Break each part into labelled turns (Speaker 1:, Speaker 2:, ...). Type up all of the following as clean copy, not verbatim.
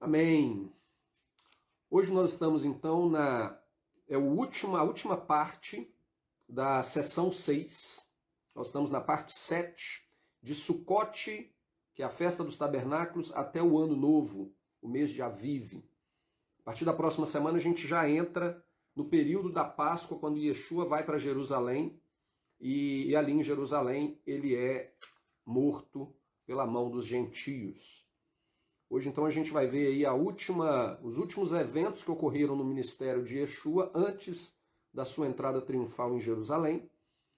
Speaker 1: Amém. Hoje nós estamos então a última parte da sessão 6. Nós estamos na parte 7 de Sucote, que é a festa dos tabernáculos, até o ano novo, o mês de Aviv. A partir da próxima semana a gente já entra no período da Páscoa, quando Yeshua vai para Jerusalém, e ali em Jerusalém ele é morto pela mão dos gentios. Hoje então a gente vai ver aí os últimos eventos que ocorreram no ministério de Yeshua antes da sua entrada triunfal em Jerusalém.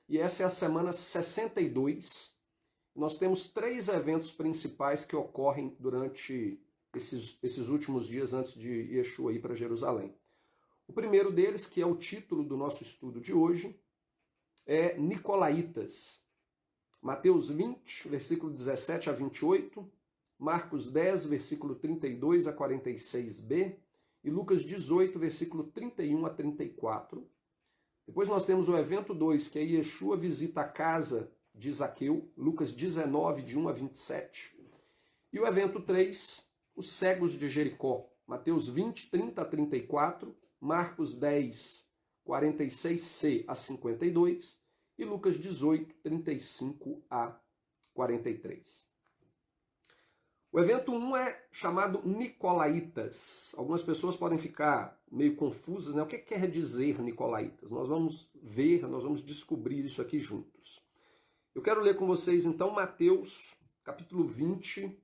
Speaker 1: E essa é a semana 62. Nós temos 3 eventos principais que ocorrem durante esses últimos dias antes de Yeshua ir para Jerusalém. O primeiro deles, que é o título do nosso estudo de hoje, é Nicolaítas. Mateus 20, versículo 17 a 28, Marcos 10, versículo 32 a 46b, e Lucas 18, versículo 31 a 34. Depois nós temos o evento 2, que é Yeshua visita a casa de Zaqueu, Lucas 19, de 1 a 27. E o evento 3, os cegos de Jericó, Mateus 20, 30 a 34, Marcos 10, 46c a 52, e Lucas 18, 35 a 43. O evento 1 é chamado Nicolaítas. Algumas pessoas podem ficar meio confusas, né? O que quer dizer Nicolaítas? Nós vamos ver, nós vamos descobrir isso aqui juntos. Eu quero ler com vocês então Mateus, capítulo 20,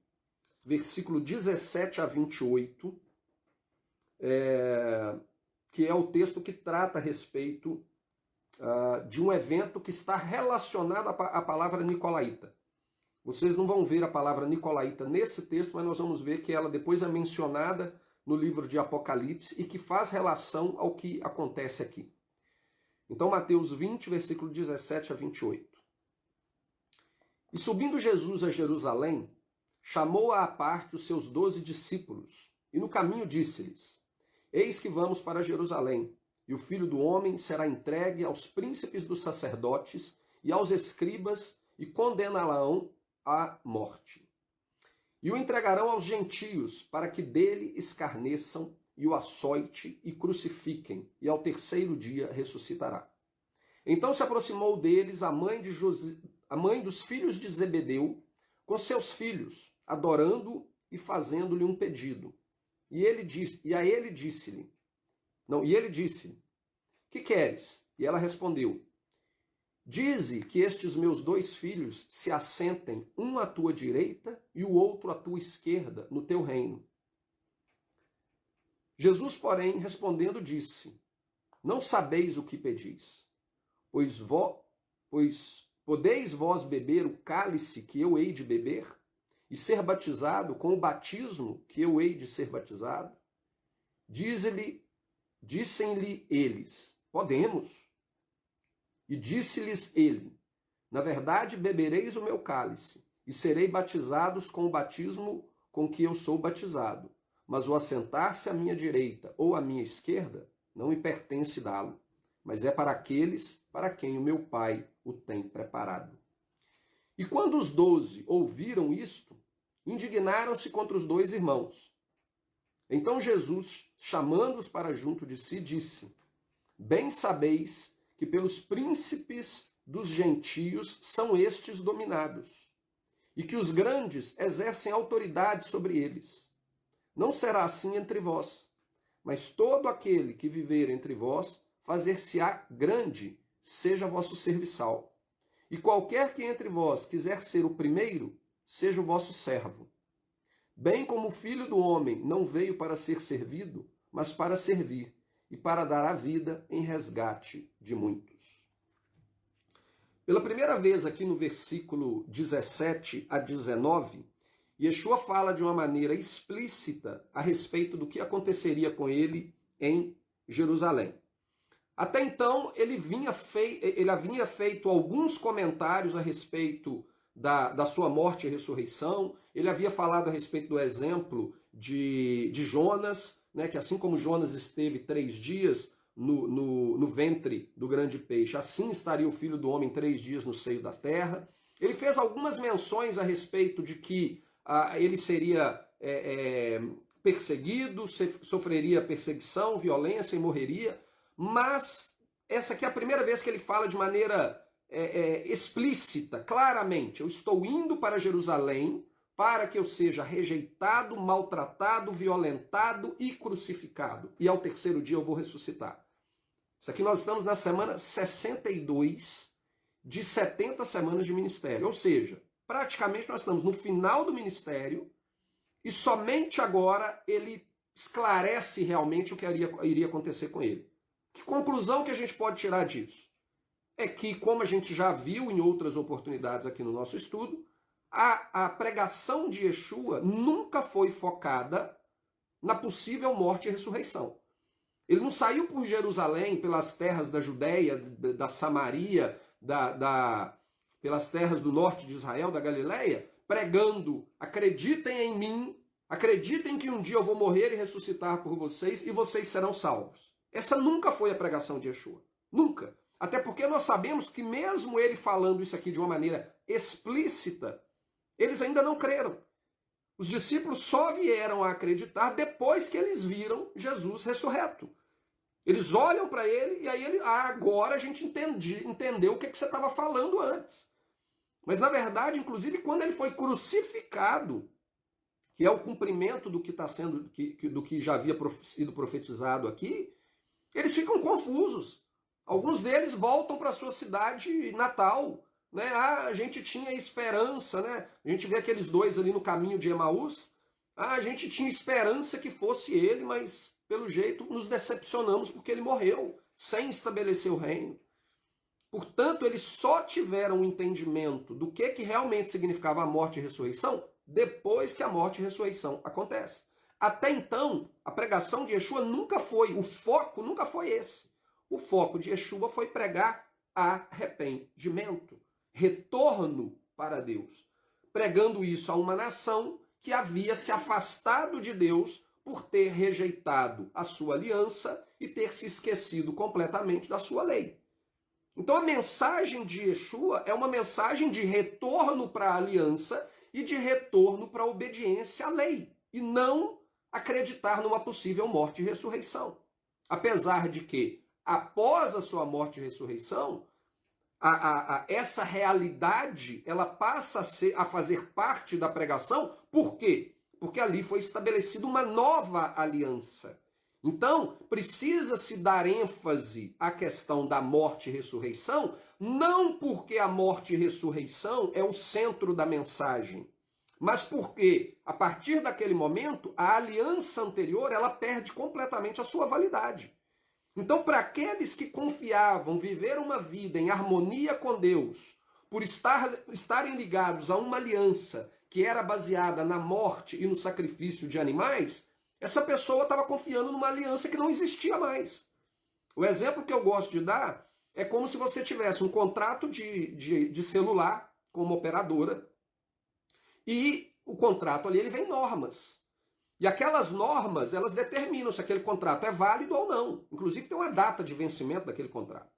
Speaker 1: versículo 17 a 28, que é o texto que trata a respeito de um evento que está relacionado à palavra Nicolaíta. Vocês não vão ver a palavra Nicolaíta nesse texto, mas nós vamos ver que ela depois é mencionada no livro de Apocalipse e que faz relação ao que acontece aqui. Então, Mateus 20, versículo 17 a 28. E subindo Jesus a Jerusalém, chamou à parte os seus 12 discípulos, e no caminho disse-lhes: Eis que vamos para Jerusalém, e o Filho do Homem será entregue aos príncipes dos sacerdotes e aos escribas, e condená-lo à morte. E o entregarão aos gentios, para que dele escarneçam e o açoite e crucifiquem, e ao terceiro dia ressuscitará. Então se aproximou deles a mãe dos filhos de Zebedeu, com seus filhos, adorando e fazendo-lhe um pedido. E ele disse: Que queres? E ela respondeu: Dize que estes meus 2 filhos se assentem, um à tua direita e o outro à tua esquerda, no teu reino. Jesus, porém, respondendo, disse: Não sabeis o que pedis, pois podeis vós beber o cálice que eu hei de beber, e ser batizado com o batismo que eu hei de ser batizado? Dissem-lhe eles: Podemos. E disse-lhes ele: Na verdade bebereis o meu cálice, e serei batizados com o batismo com que eu sou batizado. Mas o assentar-se à minha direita ou à minha esquerda não me pertence dá-lo, mas é para aqueles para quem o meu Pai o tem preparado. E quando os 12 ouviram isto, indignaram-se contra os 2 irmãos. Então Jesus, chamando-os para junto de si, disse: Bem sabeis que pelos príncipes dos gentios são estes dominados, e que os grandes exercem autoridade sobre eles. Não será assim entre vós, mas todo aquele que viver entre vós, fazer-se-á grande, seja vosso serviçal. E qualquer que entre vós quiser ser o primeiro, seja o vosso servo. Bem como o Filho do Homem não veio para ser servido, mas para servir, e para dar a vida em resgate de muitos. Pela primeira vez aqui no versículo 17 a 19, Yeshua fala de uma maneira explícita a respeito do que aconteceria com ele em Jerusalém. Até então, ele havia feito alguns comentários a respeito da sua morte e ressurreição. Ele havia falado a respeito do exemplo de Jonas, né, que assim como Jonas esteve 3 dias no ventre do grande peixe, assim estaria o Filho do Homem 3 dias no seio da terra. Ele fez algumas menções a respeito de que ele seria perseguido, sofreria perseguição, violência e morreria, mas essa aqui é a primeira vez que ele fala de maneira explícita, claramente: eu estou indo para Jerusalém para que eu seja rejeitado, maltratado, violentado e crucificado. E ao terceiro dia eu vou ressuscitar. Isso aqui nós estamos na semana 62 de 70 semanas de ministério. Ou seja, praticamente nós estamos no final do ministério e somente agora ele esclarece realmente o que iria acontecer com ele. Que conclusão que a gente pode tirar disso? É que, como a gente já viu em outras oportunidades aqui no nosso estudo, a pregação de Yeshua nunca foi focada na possível morte e ressurreição. Ele não saiu por Jerusalém, pelas terras da Judéia, da Samaria, pelas terras do norte de Israel, da Galileia, pregando: acreditem em mim, acreditem que um dia eu vou morrer e ressuscitar por vocês e vocês serão salvos. Essa nunca foi a pregação de Yeshua. Nunca. Até porque nós sabemos que mesmo ele falando isso aqui de uma maneira explícita, eles ainda não creram. Os discípulos só vieram a acreditar depois que eles viram Jesus ressurreto. Eles olham para ele e aí agora a gente entendeu o que você estava falando antes. Mas na verdade, inclusive, quando ele foi crucificado, que é o cumprimento do que está sendo, do que já havia sido profetizado aqui, eles ficam confusos. Alguns deles voltam para a sua cidade natal, né? A gente tinha esperança, né? A gente vê aqueles dois ali no caminho de Emaús. A gente tinha esperança que fosse ele, mas pelo jeito nos decepcionamos porque ele morreu sem estabelecer o reino. Portanto, eles só tiveram um entendimento do que realmente significava a morte e ressurreição depois que a morte e ressurreição acontece. Até então, a pregação de Yeshua nunca foi, o foco nunca foi esse. O foco de Yeshua foi pregar arrependimento, retorno para Deus, pregando isso a uma nação que havia se afastado de Deus por ter rejeitado a sua aliança e ter se esquecido completamente da sua lei. Então a mensagem de Yeshua é uma mensagem de retorno para a aliança e de retorno para a obediência à lei, e não acreditar numa possível morte e ressurreição. Apesar de que, após a sua morte e ressurreição, essa realidade ela passa a fazer parte da pregação. Por quê? Porque ali foi estabelecida uma nova aliança. Então, precisa-se dar ênfase à questão da morte e ressurreição, não porque a morte e ressurreição é o centro da mensagem, mas porque, a partir daquele momento, a aliança anterior ela perde completamente a sua validade. Então, para aqueles que confiavam viver uma vida em harmonia com Deus, por estarem ligados a uma aliança que era baseada na morte e no sacrifício de animais, essa pessoa estava confiando numa aliança que não existia mais. O exemplo que eu gosto de dar é como se você tivesse um contrato de celular com uma operadora e o contrato ali ele vem normas. E aquelas normas, elas determinam se aquele contrato é válido ou não. Inclusive tem uma data de vencimento daquele contrato.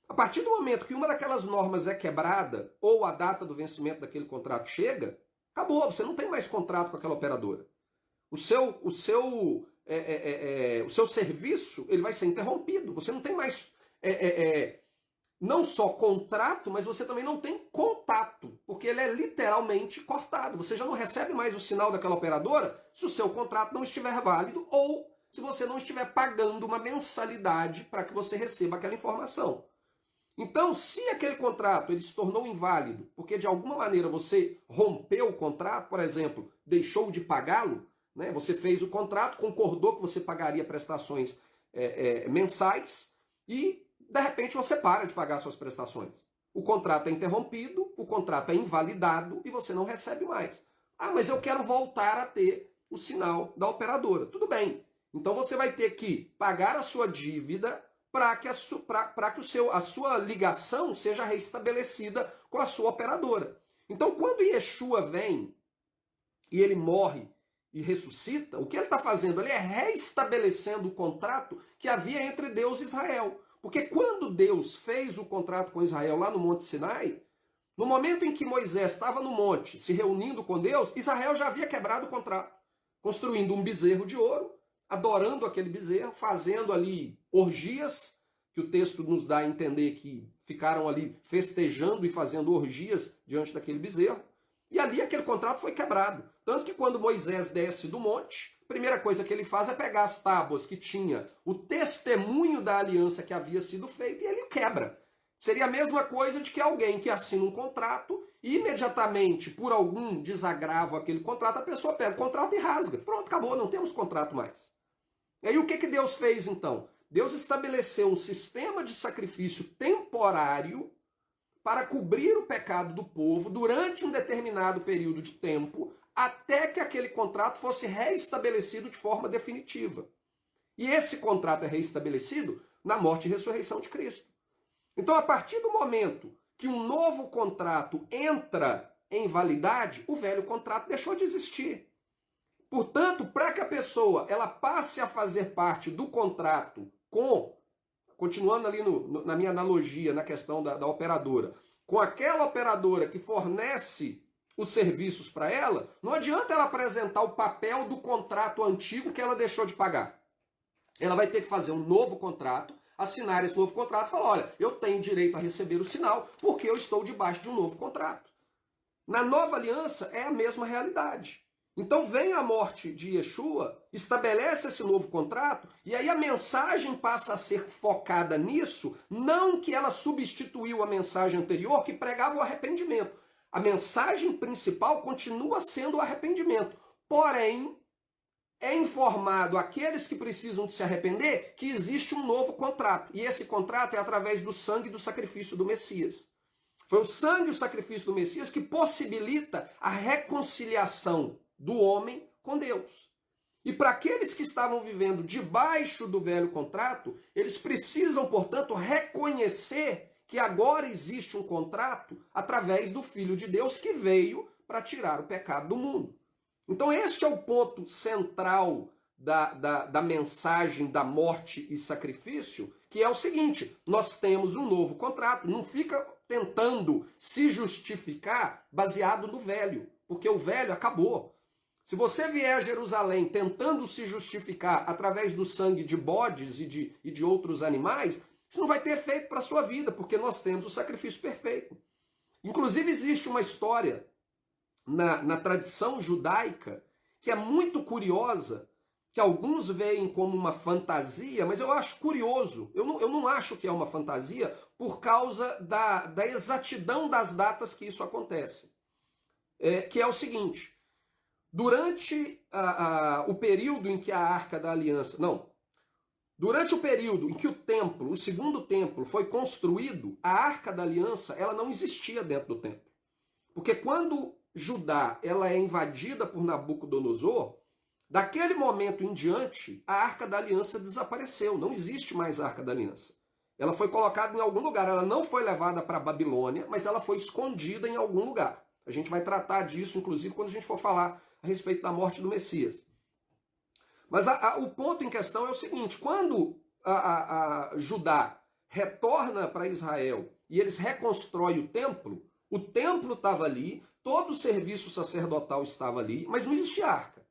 Speaker 1: A partir do momento que uma daquelas normas é quebrada ou a data do vencimento daquele contrato chega, acabou, você não tem mais contrato com aquela operadora. O seu serviço ele vai ser interrompido. Você não tem mais não só contrato, mas você também não tem contato, porque ele é literalmente cortado. Você já não recebe mais o sinal daquela operadora se o seu contrato não estiver válido ou se você não estiver pagando uma mensalidade para que você receba aquela informação. Então, se aquele contrato ele se tornou inválido, porque de alguma maneira você rompeu o contrato, por exemplo, deixou de pagá-lo, né? Você fez o contrato, concordou que você pagaria prestações mensais e, de repente, você para de pagar suas prestações. O contrato é interrompido, o contrato é invalidado e você não recebe mais. Ah, mas eu quero voltar a ter o sinal da operadora. Tudo bem. Então você vai ter que pagar a sua dívida para que a sua ligação seja restabelecida com a sua operadora. Então, quando Yeshua vem e ele morre e ressuscita, o que ele está fazendo? Ele é reestabelecendo o contrato que havia entre Deus e Israel. Porque quando Deus fez o contrato com Israel lá no Monte Sinai, no momento em que Moisés estava no monte se reunindo com Deus, Israel já havia quebrado o contrato. construindo um bezerro de ouro, adorando aquele bezerro, fazendo ali orgias, que o texto nos dá a entender que ficaram ali festejando e fazendo orgias diante daquele bezerro. E ali aquele contrato foi quebrado. Tanto que quando Moisés desce do monte, a primeira coisa que ele faz é pegar as tábuas que tinha o testemunho da aliança que havia sido feita e ele quebra. Seria a mesma coisa de que alguém que assina um contrato e imediatamente, por algum desagravo àquele contrato, a pessoa pega o contrato e rasga. Pronto, acabou, não temos contrato mais. E aí o que Deus fez então? Deus estabeleceu um sistema de sacrifício temporário para cobrir o pecado do povo durante um determinado período de tempo, até que aquele contrato fosse reestabelecido de forma definitiva. E esse contrato é reestabelecido na morte e ressurreição de Cristo. Então, a partir do momento que um novo contrato entra em validade, o velho contrato deixou de existir. Portanto, para que a pessoa ela passe a fazer parte do contrato com, continuando ali na minha analogia, na questão da operadora, com aquela operadora que fornece os serviços para ela, não adianta ela apresentar o papel do contrato antigo que ela deixou de pagar. Ela vai ter que fazer um novo contrato, assinar esse novo contrato e falar, olha, eu tenho direito a receber o sinal porque eu estou debaixo de um novo contrato. Na nova aliança é a mesma realidade. Então vem a morte de Yeshua, estabelece esse novo contrato, e aí a mensagem passa a ser focada nisso, não que ela substituiu a mensagem anterior que pregava o arrependimento. A mensagem principal continua sendo o arrependimento. Porém, é informado àqueles que precisam de se arrepender que existe um novo contrato. E esse contrato é através do sangue e do sacrifício do Messias. Foi o sangue e o sacrifício do Messias que possibilita a reconciliação do homem com Deus. E para aqueles que estavam vivendo debaixo do velho contrato, eles precisam, portanto, reconhecer que agora existe um contrato através do Filho de Deus que veio para tirar o pecado do mundo. Então este é o ponto central da mensagem da morte e sacrifício, que é o seguinte, nós temos um novo contrato, não fica tentando se justificar baseado no velho, porque o velho acabou. Se você vier a Jerusalém tentando se justificar através do sangue de bodes e de outros animais, isso não vai ter efeito para a sua vida, porque nós temos o sacrifício perfeito. Inclusive existe uma história na tradição judaica que é muito curiosa, que alguns veem como uma fantasia, mas eu acho curioso. Eu não acho que é uma fantasia por causa da exatidão das datas que isso acontece. Que é o seguinte, durante o período em que a Arca da Aliança... Durante o período em que o templo, o segundo templo, foi construído, a Arca da Aliança ela não existia dentro do templo. Porque quando Judá ela é invadida por Nabucodonosor, daquele momento em diante, a Arca da Aliança desapareceu. Não existe mais a Arca da Aliança. Ela foi colocada em algum lugar. Ela não foi levada para a Babilônia, mas ela foi escondida em algum lugar. A gente vai tratar disso, inclusive, quando a gente for falar a respeito da morte do Messias. Mas o ponto em questão é o seguinte, quando Judá retorna para Israel e eles reconstroem o templo estava ali, todo o serviço sacerdotal estava ali, mas não existia arca.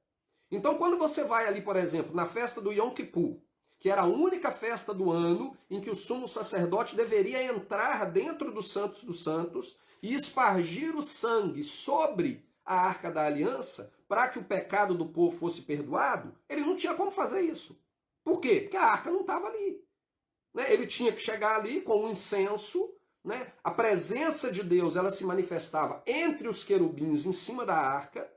Speaker 1: Então quando você vai ali, por exemplo, na festa do Yom Kippur, que era a única festa do ano em que o sumo sacerdote deveria entrar dentro dos Santos dos Santos e espargir o sangue sobre a Arca da Aliança, para que o pecado do povo fosse perdoado, ele não tinha como fazer isso. Por quê? Porque a arca não estava ali. Ele tinha que chegar ali com um incenso, a presença de Deus ela se manifestava entre os querubins em cima da arca,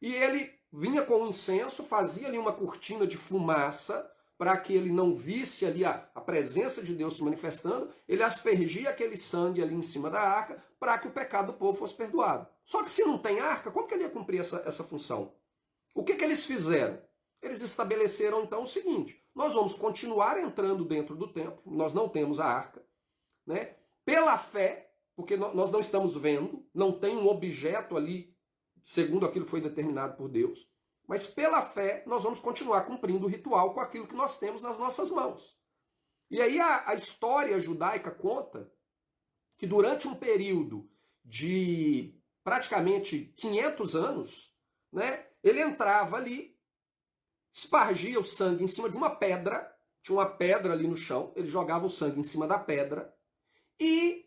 Speaker 1: e ele vinha com um incenso, fazia ali uma cortina de fumaça, para que ele não visse ali a presença de Deus se manifestando, ele aspergia aquele sangue ali em cima da arca, para que o pecado do povo fosse perdoado. Só que se não tem arca, como que ele ia cumprir essa função? O que eles fizeram? Eles estabeleceram então o seguinte, nós vamos continuar entrando dentro do templo, nós não temos a arca, pela fé, porque nós não estamos vendo, não tem um objeto ali, segundo aquilo que foi determinado por Deus, mas pela fé nós vamos continuar cumprindo o ritual com aquilo que nós temos nas nossas mãos. E aí a história judaica conta que durante um período de praticamente 500 anos, ele entrava ali espargia o sangue em cima de uma pedra, tinha uma pedra ali no chão, ele jogava o sangue em cima da pedra, e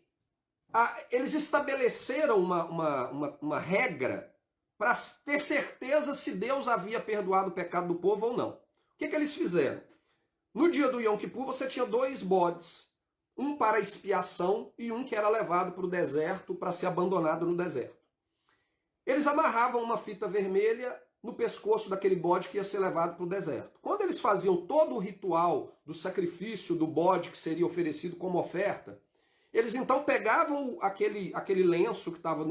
Speaker 1: eles estabeleceram uma regra para ter certeza se Deus havia perdoado o pecado do povo ou não. O que eles fizeram? No dia do Yom Kippur, você tinha 2 bodes, um para expiação e um que era levado para o deserto para ser abandonado no deserto. Eles amarravam uma fita vermelha no pescoço daquele bode que ia ser levado para o deserto. Quando eles faziam todo o ritual do sacrifício do bode que seria oferecido como oferta, eles então pegavam aquele lenço que estava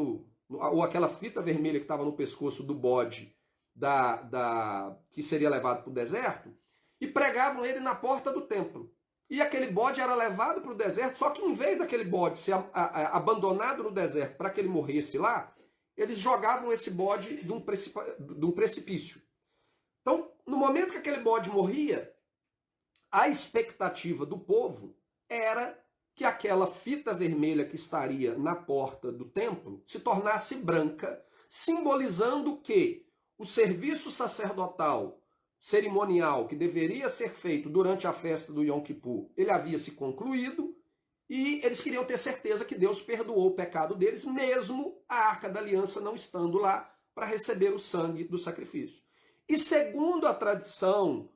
Speaker 1: ou aquela fita vermelha que estava no pescoço do bode que seria levado para o deserto e pregavam ele na porta do templo. E aquele bode era levado para o deserto, só que em vez daquele bode ser abandonado no deserto para que ele morresse lá, eles jogavam esse bode de um precipício. Então, no momento que aquele bode morria, a expectativa do povo era que aquela fita vermelha que estaria na porta do templo se tornasse branca, simbolizando que o serviço sacerdotal, cerimonial, que deveria ser feito durante a festa do Yom Kippur, ele havia se concluído, e eles queriam ter certeza que Deus perdoou o pecado deles, mesmo a Arca da Aliança não estando lá para receber o sangue do sacrifício. E segundo a tradição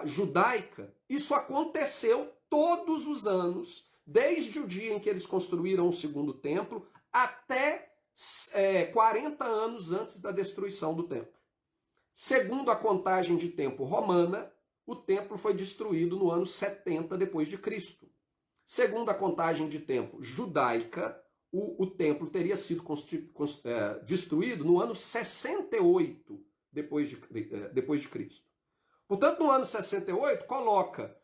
Speaker 1: judaica, isso aconteceu todos os anos, desde o dia em que eles construíram o segundo templo, até 40 anos antes da destruição do templo. Segundo a contagem de tempo romana, o templo foi destruído no ano 70 depois de Cristo. Segundo a contagem de tempo judaica, o templo teria sido destruído no ano 68 depois de Cristo. Portanto, no ano 68, coloca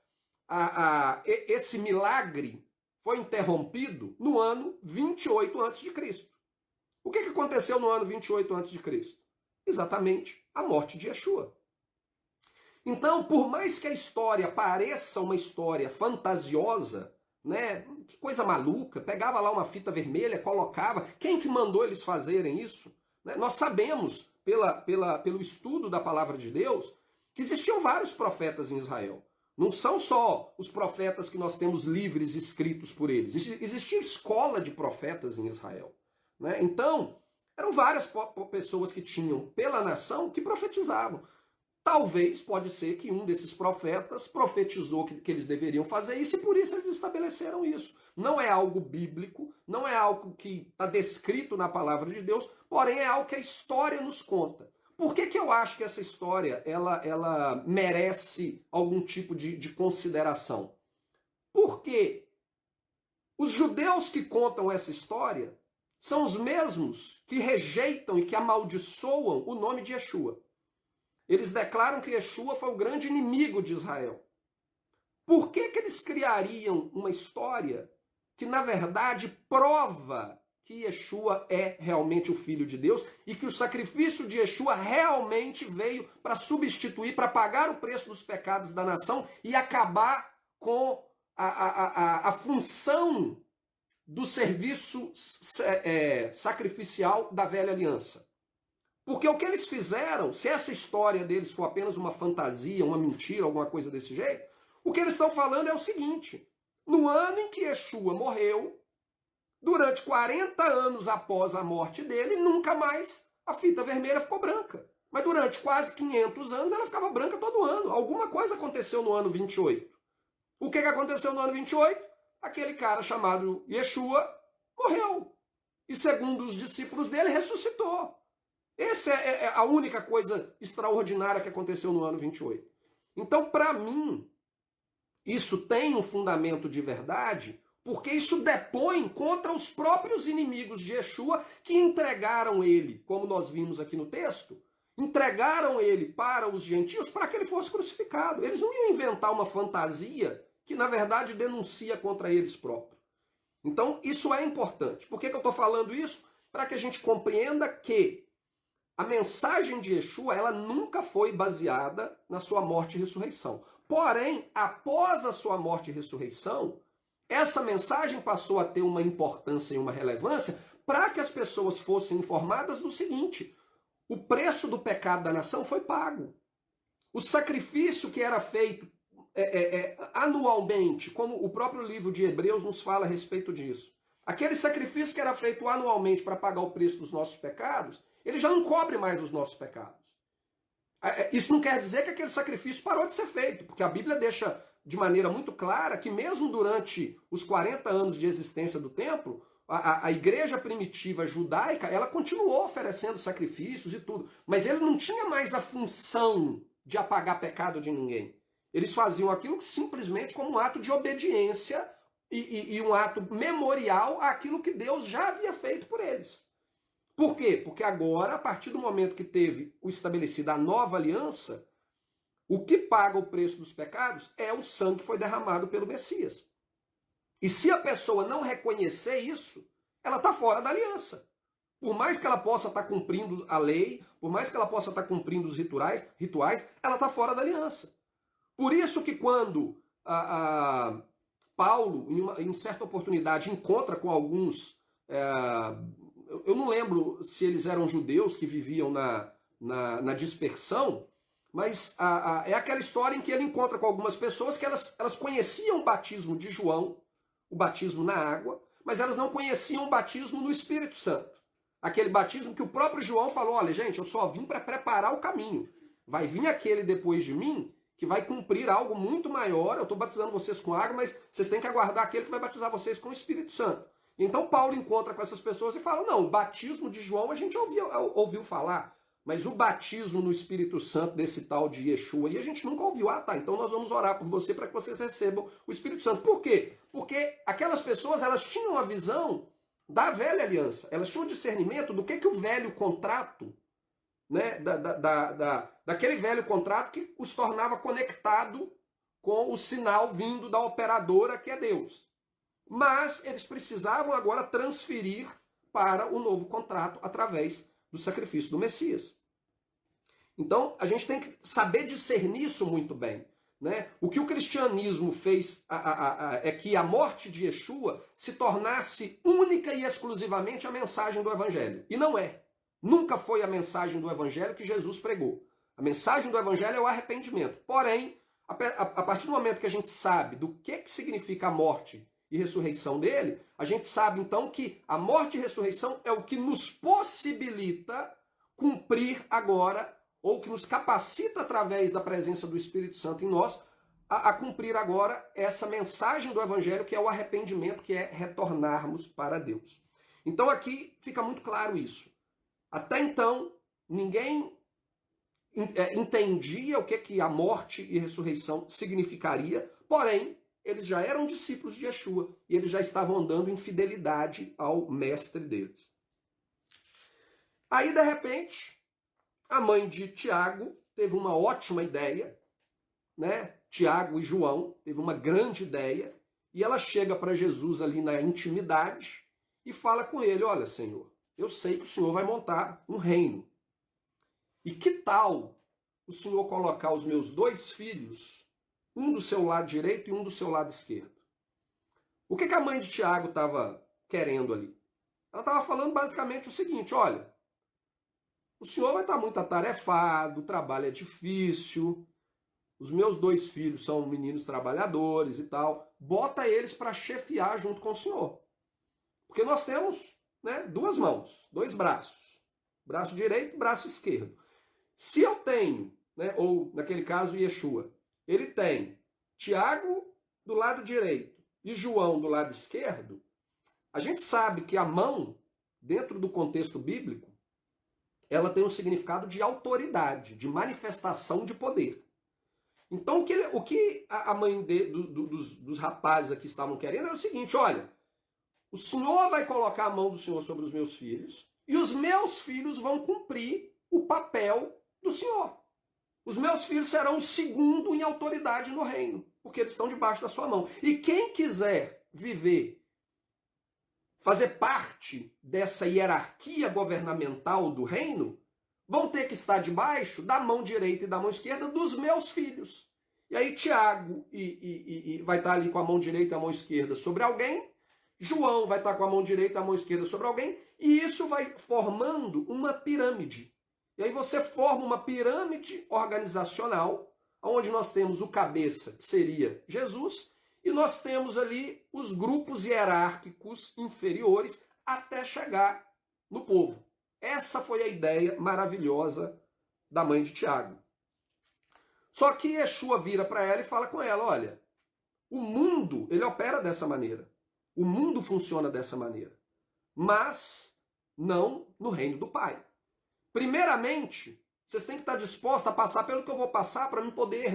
Speaker 1: esse milagre foi interrompido no ano 28 a.C. O que aconteceu no ano 28 a.C.? Exatamente a morte de Yeshua. Então, por mais que a história pareça uma história fantasiosa, né? Que coisa maluca, pegava lá uma fita vermelha, colocava. Quem que mandou eles fazerem isso? Né? Nós sabemos, pelo estudo da palavra de Deus, que existiam vários profetas em Israel. Não são só os profetas que nós temos livres escritos por eles. Existia escola de profetas em Israel. Né? Então, eram várias pessoas que tinham pela nação que profetizavam. Talvez, pode ser que um desses profetas profetizou que eles deveriam fazer isso e por isso eles estabeleceram isso. Não é algo bíblico, não é algo que está descrito na palavra de Deus, porém é algo que a história nos conta. Por que eu acho que essa história ela merece algum tipo de consideração? Porque os judeus que contam essa história são os mesmos que rejeitam e que amaldiçoam o nome de Yeshua. Eles declaram que Yeshua foi o grande inimigo de Israel. Por que eles criariam uma história que, na verdade, prova que Yeshua é realmente o Filho de Deus e que o sacrifício de Yeshua realmente veio para substituir, para pagar o preço dos pecados da nação e acabar com a função do serviço sacrificial da velha aliança? Porque o que eles fizeram, se essa história deles for apenas uma fantasia, uma mentira, alguma coisa desse jeito, o que eles estão falando é o seguinte: no ano em que Yeshua morreu, durante 40 anos após a morte dele, nunca mais a fita vermelha ficou branca. Mas durante quase 500 anos ela ficava branca todo ano. Alguma coisa aconteceu no ano 28. O que aconteceu no ano 28? Aquele cara chamado Yeshua morreu. E segundo os discípulos dele, ressuscitou. Essa é a única coisa extraordinária que aconteceu no ano 28. Então, para mim, isso tem um fundamento de verdade, porque isso depõe contra os próprios inimigos de Yeshua que entregaram ele, como nós vimos aqui no texto, entregaram ele para os gentios para que ele fosse crucificado. Eles não iam inventar uma fantasia que, na verdade, denuncia contra eles próprios. Então, isso é importante. Por que eu estou falando isso? Para que a gente compreenda que a mensagem de Yeshua, ela nunca foi baseada na sua morte e ressurreição. Porém, após a sua morte e ressurreição, essa mensagem passou a ter uma importância e uma relevância para que as pessoas fossem informadas do seguinte: o preço do pecado da nação foi pago. O sacrifício que era feito anualmente, como o próprio livro de Hebreus nos fala a respeito disso. Aquele sacrifício que era feito anualmente para pagar o preço dos nossos pecados, ele já não cobre mais os nossos pecados. Isso não quer dizer que aquele sacrifício parou de ser feito, porque a Bíblia deixa de maneira muito clara que mesmo durante os 40 anos de existência do templo, a igreja primitiva judaica, ela continuou oferecendo sacrifícios e tudo, mas ele não tinha mais a função de apagar pecado de ninguém. Eles faziam aquilo simplesmente como um ato de obediência e um ato memorial àquilo que Deus já havia feito por eles. Por quê? Porque agora, a partir do momento que teve o estabelecido a nova aliança, o que paga o preço dos pecados é o sangue que foi derramado pelo Messias. E se a pessoa não reconhecer isso, ela está fora da aliança. Por mais que ela possa estar cumprindo a lei, por mais que ela possa estar cumprindo os rituais, ela está fora da aliança. Por isso que quando Paulo, em certa oportunidade, encontra com alguns... eu não lembro se eles eram judeus que viviam na dispersão, mas é aquela história em que ele encontra com algumas pessoas que elas conheciam o batismo de João, o batismo na água, mas elas não conheciam o batismo no Espírito Santo. Aquele batismo que o próprio João falou, olha gente, eu só vim para preparar o caminho. Vai vir aquele depois de mim que vai cumprir algo muito maior, eu estou batizando vocês com água, mas vocês têm que aguardar aquele que vai batizar vocês com o Espírito Santo. Então Paulo encontra com essas pessoas e fala, não, o batismo de João a gente ouviu falar, mas o batismo no Espírito Santo desse tal de Yeshua, e a gente nunca ouviu. Ah, tá, então nós vamos orar por você para que vocês recebam o Espírito Santo. Por quê? Porque aquelas pessoas, elas tinham a visão da velha aliança, elas tinham o discernimento do que o velho contrato, né, daquele velho contrato que os tornava conectado com o sinal vindo da operadora que é Deus. Mas eles precisavam agora transferir para o novo contrato através do sacrifício do Messias. Então, a gente tem que saber discernir isso muito bem. Né? O que o cristianismo fez é que a morte de Yeshua se tornasse única e exclusivamente a mensagem do Evangelho. E não é. Nunca foi a mensagem do Evangelho que Jesus pregou. A mensagem do Evangelho é o arrependimento. Porém, a partir do momento que a gente sabe do que significa a morte e ressurreição dele, a gente sabe então que a morte e ressurreição é o que nos possibilita cumprir agora, ou que nos capacita através da presença do Espírito Santo em nós, a cumprir agora essa mensagem do Evangelho, que é o arrependimento, que é retornarmos para Deus. Então aqui fica muito claro isso. Até então, ninguém entendia o que a morte e ressurreição significaria, porém, eles já eram discípulos de Yeshua e eles já estavam andando em fidelidade ao mestre deles. Aí, de repente, a mãe de Tiago teve uma ótima ideia, né? Tiago e João teve uma grande ideia, e ela chega para Jesus ali na intimidade e fala com ele, olha, Senhor, eu sei que o Senhor vai montar um reino. E que tal o Senhor colocar os meus 2 filhos, um do seu lado direito e um do seu lado esquerdo? O que a mãe de Tiago estava querendo ali? Ela estava falando basicamente o seguinte, olha, o senhor vai estar muito atarefado, o trabalho é difícil, os meus 2 filhos são meninos trabalhadores e tal, bota eles para chefiar junto com o senhor. Porque nós temos, né, 2 mãos, 2 braços, braço direito e braço esquerdo. Se eu tenho, né, ou naquele caso Yeshua, ele tem Tiago do lado direito e João do lado esquerdo, a gente sabe que a mão, dentro do contexto bíblico, ela tem um significado de autoridade, de manifestação de poder. Então, o que a mãe dos rapazes aqui estavam querendo era o seguinte, olha, o senhor vai colocar a mão do senhor sobre os meus filhos e os meus filhos vão cumprir o papel do senhor. Os meus filhos serão o segundo em autoridade no reino, porque eles estão debaixo da sua mão. E quem quiser viver, fazer parte dessa hierarquia governamental do reino, vão ter que estar debaixo da mão direita e da mão esquerda dos meus filhos. E aí Tiago vai estar ali com a mão direita e a mão esquerda sobre alguém, João vai estar com a mão direita e a mão esquerda sobre alguém, e isso vai formando uma pirâmide. E aí você forma uma pirâmide organizacional, onde nós temos o cabeça, que seria Jesus, e nós temos ali os grupos hierárquicos inferiores até chegar no povo. Essa foi a ideia maravilhosa da mãe de Tiago. Só que Yeshua vira para ela e fala com ela, olha, o mundo, ele opera dessa maneira. O mundo funciona dessa maneira. Mas não no reino do Pai. Primeiramente, vocês têm que estar dispostos a passar pelo que eu vou passar para me poder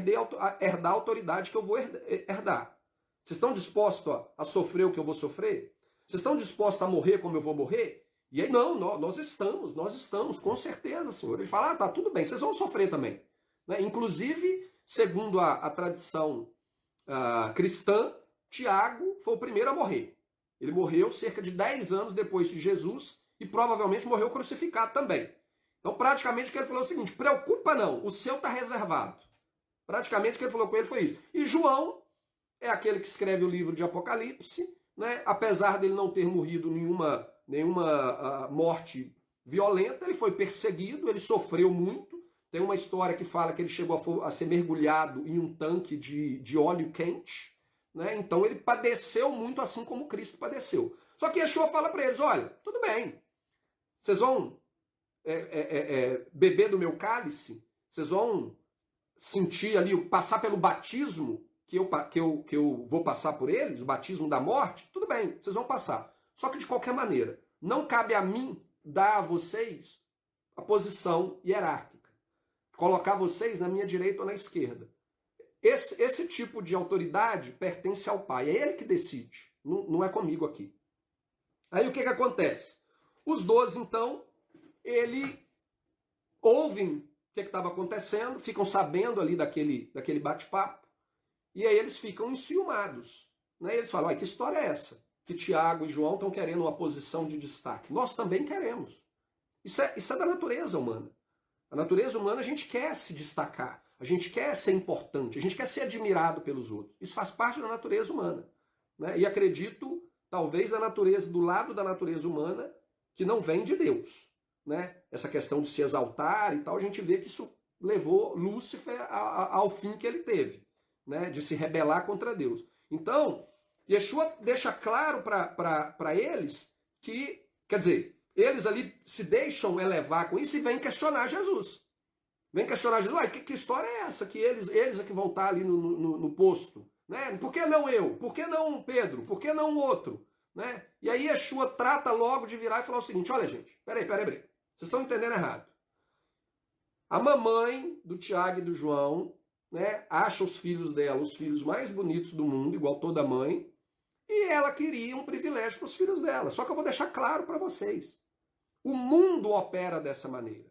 Speaker 1: herdar a autoridade que eu vou herdar. Vocês estão dispostos a sofrer o que eu vou sofrer? Vocês estão dispostos a morrer como eu vou morrer? E aí, não, nós estamos, com certeza, Senhor. Ele fala, tá, tudo bem, vocês vão sofrer também. Né? Inclusive, segundo a tradição cristã, Tiago foi o primeiro a morrer. Ele morreu cerca de 10 anos depois de Jesus e provavelmente morreu crucificado também. Então, praticamente, o que ele falou é o seguinte, preocupa não, o seu está reservado. Praticamente, o que ele falou com ele foi isso. E João é aquele que escreve o livro de Apocalipse, né? Apesar dele não ter morrido nenhuma morte violenta, ele foi perseguido, ele sofreu muito. Tem uma história que fala que ele chegou a ser mergulhado em um tanque de óleo quente, né? Então ele padeceu muito assim como Cristo padeceu. Só que Yeshua fala para eles, olha, tudo bem, vocês vão beber do meu cálice, vocês vão sentir ali, passar pelo batismo que eu vou passar por eles, o batismo da morte, tudo bem, vocês vão passar. Só que de qualquer maneira, não cabe a mim dar a vocês a posição hierárquica, colocar vocês na minha direita ou na esquerda. Esse tipo de autoridade pertence ao Pai, é Ele que decide, não é comigo aqui. Aí o que acontece? Os 12, então, ele ouvem o que estava acontecendo, ficam sabendo ali daquele bate-papo, e aí eles ficam enciumados. Né? Eles falam, que história é essa? Que Tiago e João estão querendo uma posição de destaque. Nós também queremos. Isso é da natureza humana. A natureza humana, a gente quer se destacar, a gente quer ser importante, a gente quer ser admirado pelos outros. Isso faz parte da natureza humana. Né? E acredito, talvez, do lado da natureza humana, que não vem de Deus. Né? Essa questão de se exaltar e tal, a gente vê que isso levou Lúcifer ao fim que ele teve, né? De se rebelar contra Deus. Então, Yeshua deixa claro para eles que, quer dizer, eles ali se deixam elevar com isso e vêm questionar Jesus. Vêm questionar Jesus, que história é essa? Que eles é que vão estar ali no posto. Né? Por que não eu? Por que não Pedro? Por que não o outro? Né? E aí Yeshua trata logo de virar e falar o seguinte, olha gente, peraí. Vocês estão entendendo errado. A mamãe do Tiago e do João, né, acha os filhos dela os filhos mais bonitos do mundo, igual toda mãe, e ela queria um privilégio para os filhos dela. Só que eu vou deixar claro para vocês. O mundo opera dessa maneira.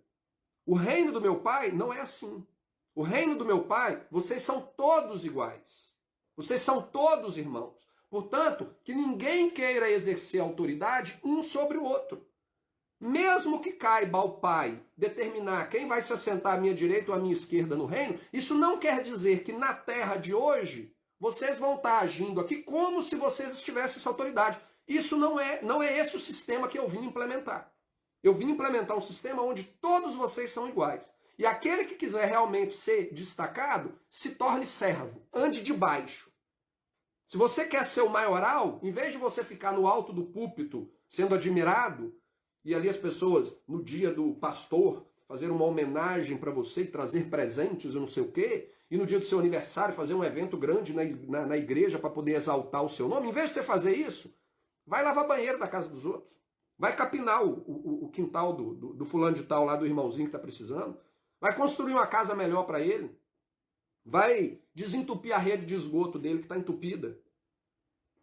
Speaker 1: O reino do meu pai não é assim. O reino do meu pai, vocês são todos iguais. Vocês são todos irmãos. Portanto, que ninguém queira exercer autoridade um sobre o outro. Mesmo que caiba ao Pai determinar quem vai se assentar à minha direita ou à minha esquerda no reino, isso não quer dizer que na terra de hoje vocês vão estar agindo aqui como se vocês estivessem essa autoridade. Isso não é esse o sistema que eu vim implementar. Eu vim implementar um sistema onde todos vocês são iguais. E aquele que quiser realmente ser destacado, se torne servo, ande de baixo. Se você quer ser o maioral, em vez de você ficar no alto do púlpito sendo admirado, e ali as pessoas, no dia do pastor, fazer uma homenagem para você, trazer presentes e não sei o quê, e no dia do seu aniversário fazer um evento grande na igreja para poder exaltar o seu nome, em vez de você fazer isso, vai lavar banheiro da casa dos outros. Vai capinar o quintal do fulano de tal lá, do irmãozinho que está precisando. Vai construir uma casa melhor para ele. Vai desentupir a rede de esgoto dele que está entupida.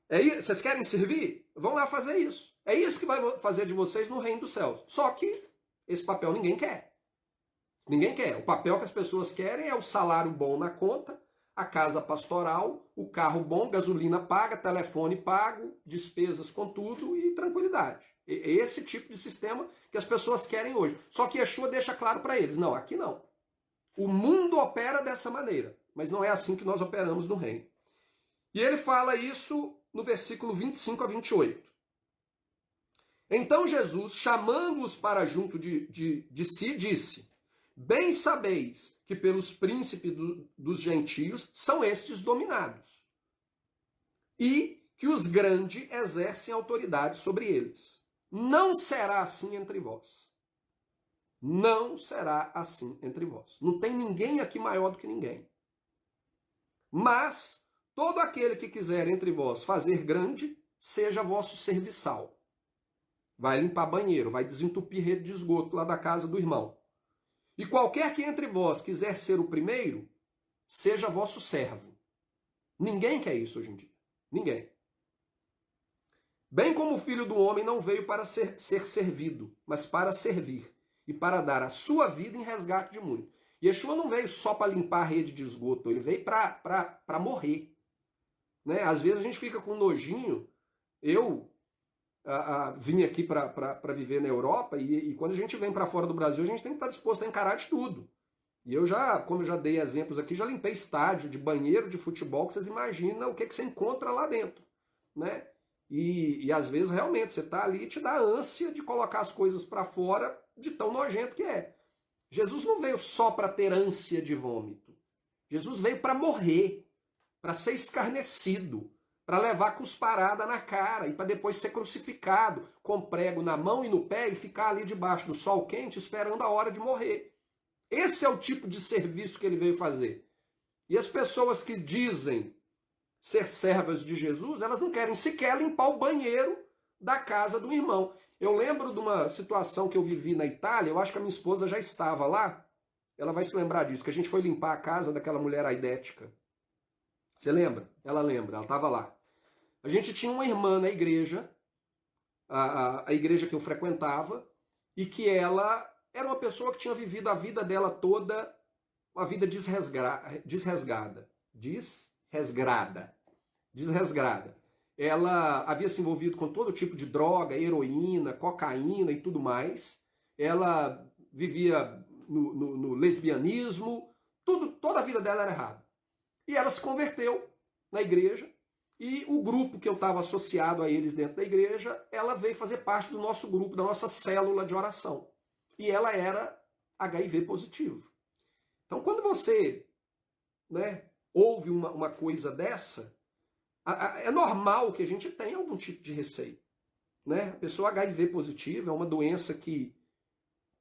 Speaker 1: Vocês querem servir? Vão lá fazer isso. É isso que vai fazer de vocês no reino dos céus. Só que esse papel ninguém quer. Ninguém quer. O papel que as pessoas querem é o salário bom na conta, a casa pastoral, o carro bom, gasolina paga, telefone pago, despesas com tudo e tranquilidade. É esse tipo de sistema que as pessoas querem hoje. Só que Yeshua deixa claro para eles, não, aqui não. O mundo opera dessa maneira, mas não é assim que nós operamos no reino. E ele fala isso no versículo 25 a 28. Então Jesus, chamando-os para junto de si, disse, Bem sabeis que pelos príncipes dos gentios são estes dominados, e que os grandes exercem autoridade sobre eles. Não será assim entre vós. Não será assim entre vós. Não tem ninguém aqui maior do que ninguém. Mas todo aquele que quiser entre vós fazer grande, seja vosso serviçal. Vai limpar banheiro, vai desentupir rede de esgoto lá da casa do irmão. E qualquer que entre vós quiser ser o primeiro, seja vosso servo. Ninguém quer isso hoje em dia. Ninguém. Bem como o Filho do Homem não veio para ser servido, mas para servir, e para dar a sua vida em resgate de muitos. Yeshua não veio só para limpar a rede de esgoto, ele veio para morrer. Né? Às vezes a gente fica com nojinho. Eu vim aqui para viver na Europa, e quando a gente vem para fora do Brasil, a gente tem que estar disposto a encarar de tudo. E eu já, como eu já dei exemplos aqui, já limpei estádio de banheiro de futebol, que vocês imaginam o que você encontra lá dentro. Né? E às vezes realmente você está ali e te dá ânsia de colocar as coisas para fora de tão nojento que é. Jesus não veio só para ter ânsia de vômito. Jesus veio para morrer, para ser escarnecido, para levar cusparada na cara e para depois ser crucificado com prego na mão e no pé e ficar ali debaixo do sol quente esperando a hora de morrer. Esse é o tipo de serviço que ele veio fazer. E as pessoas que dizem ser servas de Jesus, elas não querem sequer limpar o banheiro da casa do irmão. Eu lembro de uma situação que eu vivi na Itália, eu acho que a minha esposa já estava lá, ela vai se lembrar disso, que a gente foi limpar a casa daquela mulher aidética. Você lembra? Ela lembra, ela estava lá. A gente tinha uma irmã na igreja, a igreja que eu frequentava, e que ela era uma pessoa que tinha vivido a vida dela toda, uma vida desresgrada. Ela havia se envolvido com todo tipo de droga, heroína, cocaína e tudo mais. Ela vivia no lesbianismo, toda a vida dela era errada. E ela se converteu na igreja, e o grupo que eu estava associado a eles dentro da igreja, ela veio fazer parte do nosso grupo, da nossa célula de oração. E ela era HIV positivo. Então, quando você, né, ouve uma coisa dessa, é normal que a gente tenha algum tipo de receio. Né? A pessoa HIV positiva é uma doença que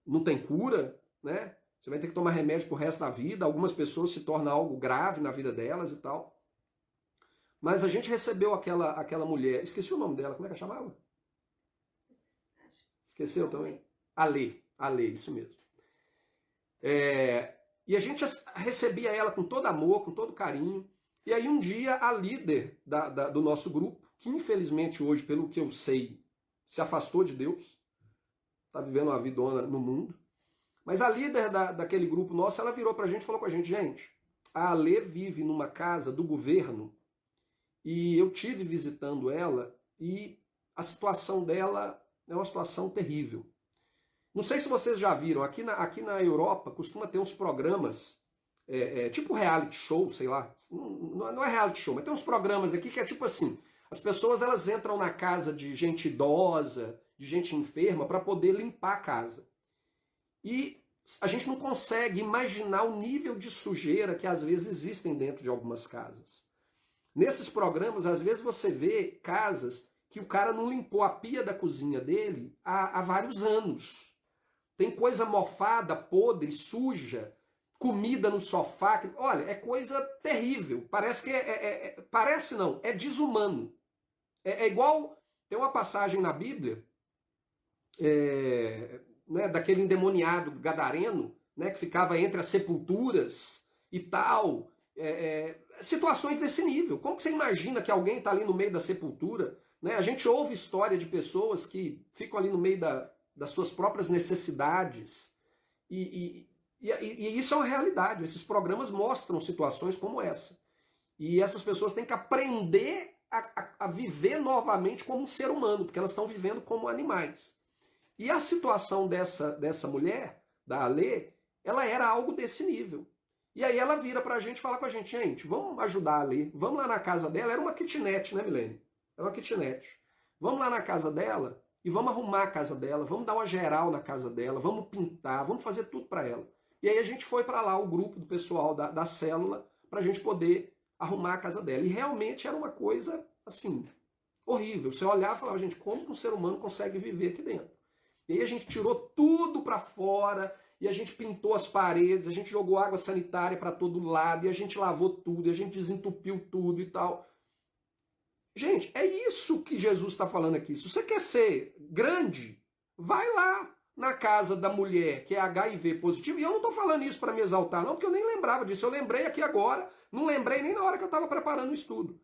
Speaker 1: não tem cura, né? Você vai ter que tomar remédio pro resto da vida. Algumas pessoas se tornam algo grave na vida delas e tal. Mas a gente recebeu aquela mulher, esqueci o nome dela, como é que ela chamava? Esqueceu também? Ale, isso mesmo. E a gente recebia ela com todo amor, com todo carinho. E aí um dia a líder do nosso grupo, que infelizmente hoje, pelo que eu sei, se afastou de Deus, está vivendo uma vidona no mundo, mas a líder daquele grupo nosso, ela virou para a gente e falou com a gente, a Ale vive numa casa do governo e eu tive visitando ela e a situação dela é uma situação terrível. Não sei se vocês já viram, aqui na Europa costuma ter uns programas, tipo reality show, sei lá, não é reality show, mas tem uns programas aqui que é tipo assim, as pessoas elas entram na casa de gente idosa, de gente enferma, para poder limpar a casa. E a gente não consegue imaginar o nível de sujeira que às vezes existem dentro de algumas casas. Nesses programas, às vezes você vê casas que o cara não limpou a pia da cozinha dele há vários anos. Tem coisa mofada, podre, suja, comida no sofá. Olha, é coisa terrível. Parece que parece não, é desumano. É igual, tem uma passagem na Bíblia, né, daquele endemoniado gadareno, né, que ficava entre as sepulturas e tal. Situações desse nível. Como que você imagina que alguém está ali no meio da sepultura? Né? A gente ouve história de pessoas que ficam ali no meio das suas próprias necessidades. E isso é uma realidade. Esses programas mostram situações como essa. E essas pessoas têm que aprender a viver novamente como um ser humano, porque elas estão vivendo como animais. E a situação dessa mulher, da Ale, ela era algo desse nível. E aí ela vira pra gente e fala com a gente, vamos ajudar a Ale, vamos lá na casa dela. Era uma kitnet, né, Milene? Era uma kitnet. Vamos lá na casa dela e vamos arrumar a casa dela, vamos dar uma geral na casa dela, vamos pintar, vamos fazer tudo para ela. E aí a gente foi para lá, o grupo do pessoal da célula, para a gente poder arrumar a casa dela. E realmente era uma coisa, assim, horrível. Você olhava e falava, gente, como um ser humano consegue viver aqui dentro? E aí a gente tirou tudo para fora, e a gente pintou as paredes, a gente jogou água sanitária para todo lado, e a gente lavou tudo, e a gente desentupiu tudo e tal. Gente, é isso que Jesus está falando aqui. Se você quer ser grande, vai lá na casa da mulher que é HIV positivo. E eu não estou falando isso para me exaltar, não, porque eu nem lembrava disso. Eu lembrei aqui agora, não lembrei nem na hora que eu estava preparando o estudo.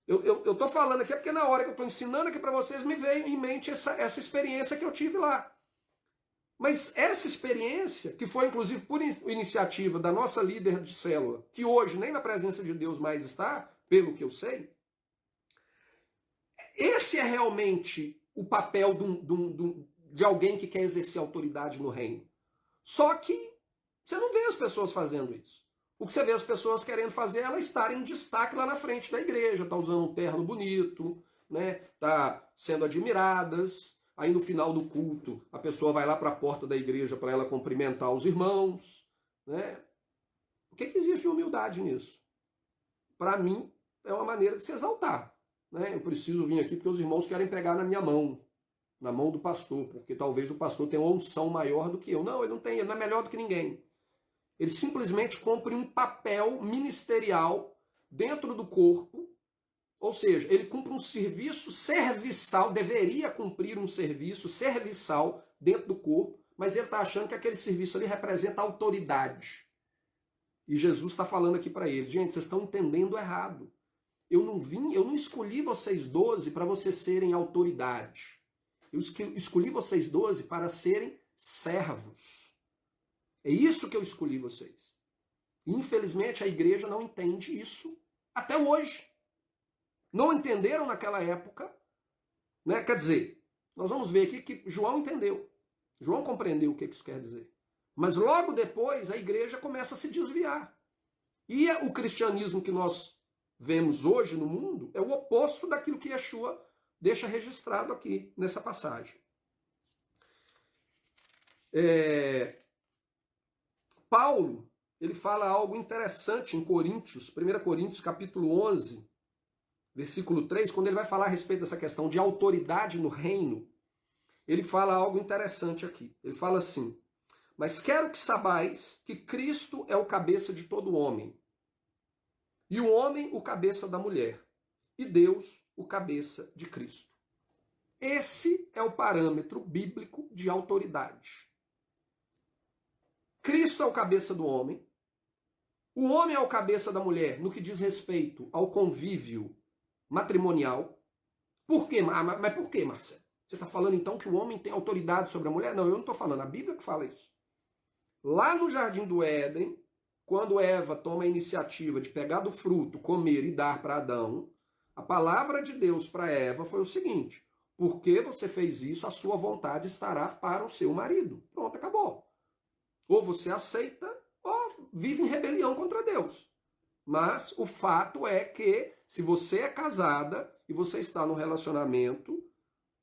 Speaker 1: Eu estou falando aqui porque na hora que eu estou ensinando aqui para vocês, me veio em mente essa experiência que eu tive lá. Mas essa experiência, que foi inclusive por iniciativa da nossa líder de célula, que hoje nem na presença de Deus mais está, pelo que eu sei, esse é realmente o papel de alguém que quer exercer autoridade no reino. Só que você não vê as pessoas fazendo isso. O que você vê as pessoas querendo fazer é elas estarem em destaque lá na frente da igreja, tá usando um terno bonito, né? Tá sendo admiradas. Aí no final do culto, a pessoa vai lá para a porta da igreja para ela cumprimentar os irmãos, né? O que existe de humildade nisso? Para mim, é uma maneira de se exaltar. Né? Eu preciso vir aqui porque os irmãos querem pegar na minha mão, na mão do pastor, porque talvez o pastor tenha uma unção maior do que eu. Não, ele não tem, ele não é melhor do que ninguém. Ele simplesmente cumpre um papel ministerial dentro do corpo, ou seja, ele cumpre um serviço serviçal, deveria cumprir um serviço serviçal dentro do corpo, mas ele está achando que aquele serviço ali representa autoridade. E Jesus está falando aqui para eles, gente, vocês estão entendendo errado. Eu não escolhi vocês 12 para vocês serem autoridade. Eu escolhi vocês 12 para serem servos. É isso que eu escolhi vocês. Infelizmente, a igreja não entende isso até hoje. Não entenderam naquela época, né? Quer dizer, nós vamos ver aqui que João entendeu. João compreendeu o que isso quer dizer. Mas logo depois, a igreja começa a se desviar. E o cristianismo que nós vemos hoje no mundo é o oposto daquilo que Yeshua deixa registrado aqui nessa passagem. Paulo, ele fala algo interessante em Coríntios, 1 Coríntios capítulo 11, versículo 3, quando ele vai falar a respeito dessa questão de autoridade no reino, ele fala algo interessante aqui. Ele fala assim, mas quero que sabais que Cristo é o cabeça de todo homem, e o homem o cabeça da mulher, e Deus o cabeça de Cristo. Esse é o parâmetro bíblico de autoridade. Cristo é o cabeça do homem, o homem é o cabeça da mulher no que diz respeito ao convívio matrimonial. Por quê? Mas por quê, Marcelo? Você está falando então que o homem tem autoridade sobre a mulher? Não, eu não estou falando, a Bíblia que fala isso. Lá no Jardim do Éden, quando Eva toma a iniciativa de pegar do fruto, comer e dar para Adão, a palavra de Deus para Eva foi o seguinte, porque você fez isso, a sua vontade estará para o seu marido. Pronto, acabou. Ou você aceita, ou vive em rebelião contra Deus. Mas o fato é que, se você é casada e você está no relacionamento,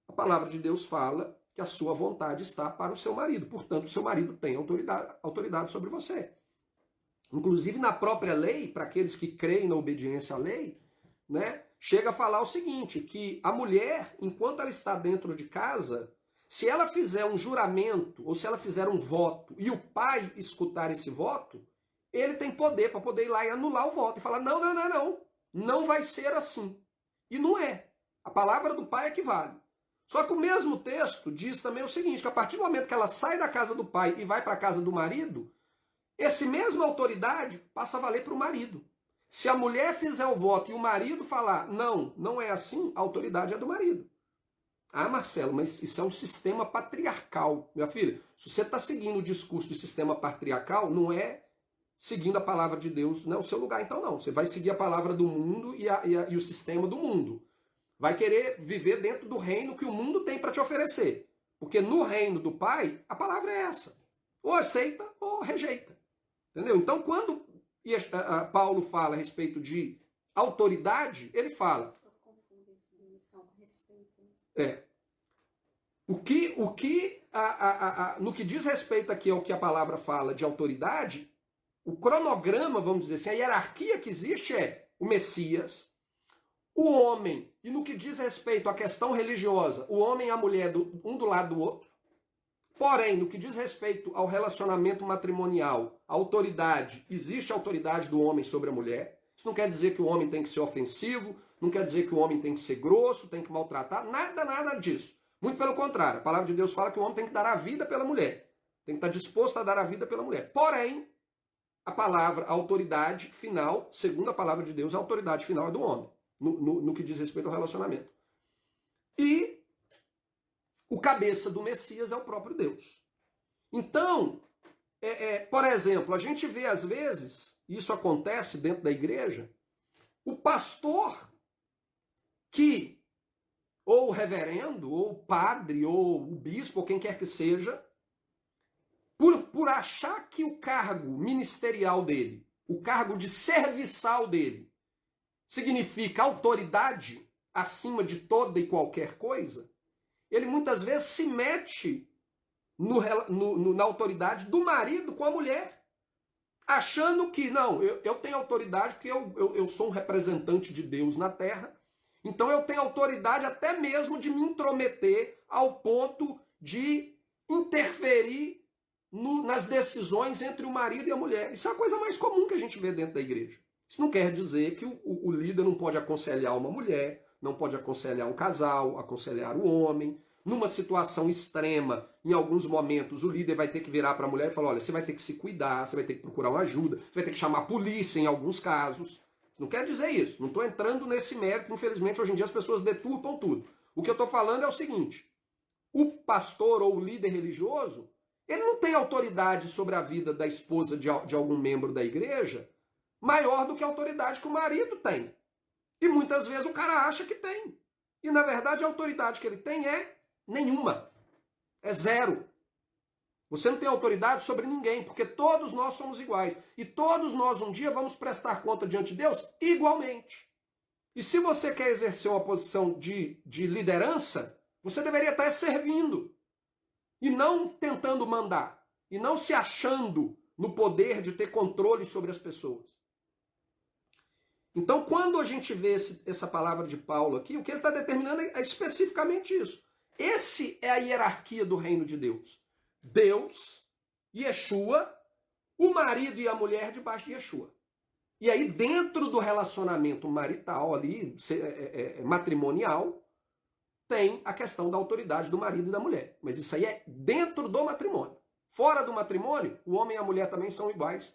Speaker 1: a palavra de Deus fala que a sua vontade está para o seu marido. Portanto, o seu marido tem autoridade sobre você. Inclusive, na própria lei, para aqueles que creem na obediência à lei, né, chega a falar o seguinte, que a mulher, enquanto ela está dentro de casa, se ela fizer um juramento, ou se ela fizer um voto, e o pai escutar esse voto, ele tem poder para poder ir lá e anular o voto, e falar, não vai ser assim. E não é. A palavra do pai é que vale. Só que o mesmo texto diz também o seguinte, que a partir do momento que ela sai da casa do pai e vai para a casa do marido, essa mesma autoridade passa a valer para o marido. Se a mulher fizer o voto e o marido falar, não é assim, a autoridade é do marido. Ah, Marcelo, mas isso é um sistema patriarcal. Minha filha, se você está seguindo o discurso de sistema patriarcal, não é seguindo a palavra de Deus, não é o seu lugar, então não. Você vai seguir a palavra do mundo e o sistema do mundo. Vai querer viver dentro do reino que o mundo tem para te oferecer. Porque no reino do Pai, a palavra é essa. Ou aceita ou rejeita. Entendeu? Então, quando Paulo fala a respeito de autoridade, ele fala...
Speaker 2: As pessoas confundem submissão com respeito.
Speaker 1: É. No que diz respeito aqui ao que a palavra fala de autoridade, o cronograma, vamos dizer assim, a hierarquia que existe é o Messias, o homem, e no que diz respeito à questão religiosa, o homem e a mulher um do lado do outro. Porém, no que diz respeito ao relacionamento matrimonial, a autoridade, existe a autoridade do homem sobre a mulher. Isso não quer dizer que o homem tem que ser ofensivo, não quer dizer que o homem tem que ser grosso, tem que maltratar, nada disso. Muito pelo contrário, a palavra de Deus fala que o homem tem que dar a vida pela mulher, tem que estar disposto a dar a vida pela mulher. Porém, a palavra, a autoridade final, segundo a palavra de Deus, a autoridade final é do homem, no que diz respeito ao relacionamento. E o cabeça do Messias é o próprio Deus. Então, por exemplo, a gente vê às vezes, isso acontece dentro da igreja, o pastor que, ou o reverendo, ou o padre, ou o bispo, ou quem quer que seja, por achar que o cargo ministerial dele, o cargo de serviçal dele, significa autoridade acima de toda e qualquer coisa, ele muitas vezes se mete na autoridade do marido com a mulher, achando que, não, eu tenho autoridade porque eu sou um representante de Deus na terra, então eu tenho autoridade até mesmo de me intrometer ao ponto de interferir nas decisões entre o marido e a mulher. Isso é a coisa mais comum que a gente vê dentro da igreja. Isso não quer dizer que o líder não pode aconselhar uma mulher, não pode aconselhar um casal, aconselhar o homem. Numa situação extrema, em alguns momentos, o líder vai ter que virar para a mulher e falar, olha, você vai ter que se cuidar, você vai ter que procurar uma ajuda, você vai ter que chamar a polícia em alguns casos. Não quer dizer isso, não estou entrando nesse mérito, infelizmente hoje em dia as pessoas deturpam tudo. O que eu estou falando é o seguinte, o pastor ou o líder religioso, ele não tem autoridade sobre a vida da esposa de algum membro da igreja maior do que a autoridade que o marido tem. E muitas vezes o cara acha que tem. E na verdade a autoridade que ele tem é nenhuma. É zero. Você não tem autoridade sobre ninguém, porque todos nós somos iguais. E todos nós um dia vamos prestar conta diante de Deus igualmente. E se você quer exercer uma posição de liderança, você deveria estar servindo. E não tentando mandar. E não se achando no poder de ter controle sobre as pessoas. Então, quando a gente vê essa palavra de Paulo aqui, o que ele está determinando é especificamente isso. Esse é a hierarquia do reino de Deus. Deus, Yeshua, o marido e a mulher debaixo de Yeshua. E aí, dentro do relacionamento marital ali, matrimonial, tem a questão da autoridade do marido e da mulher. Mas isso aí é dentro do matrimônio. Fora do matrimônio, o homem e a mulher também são iguais,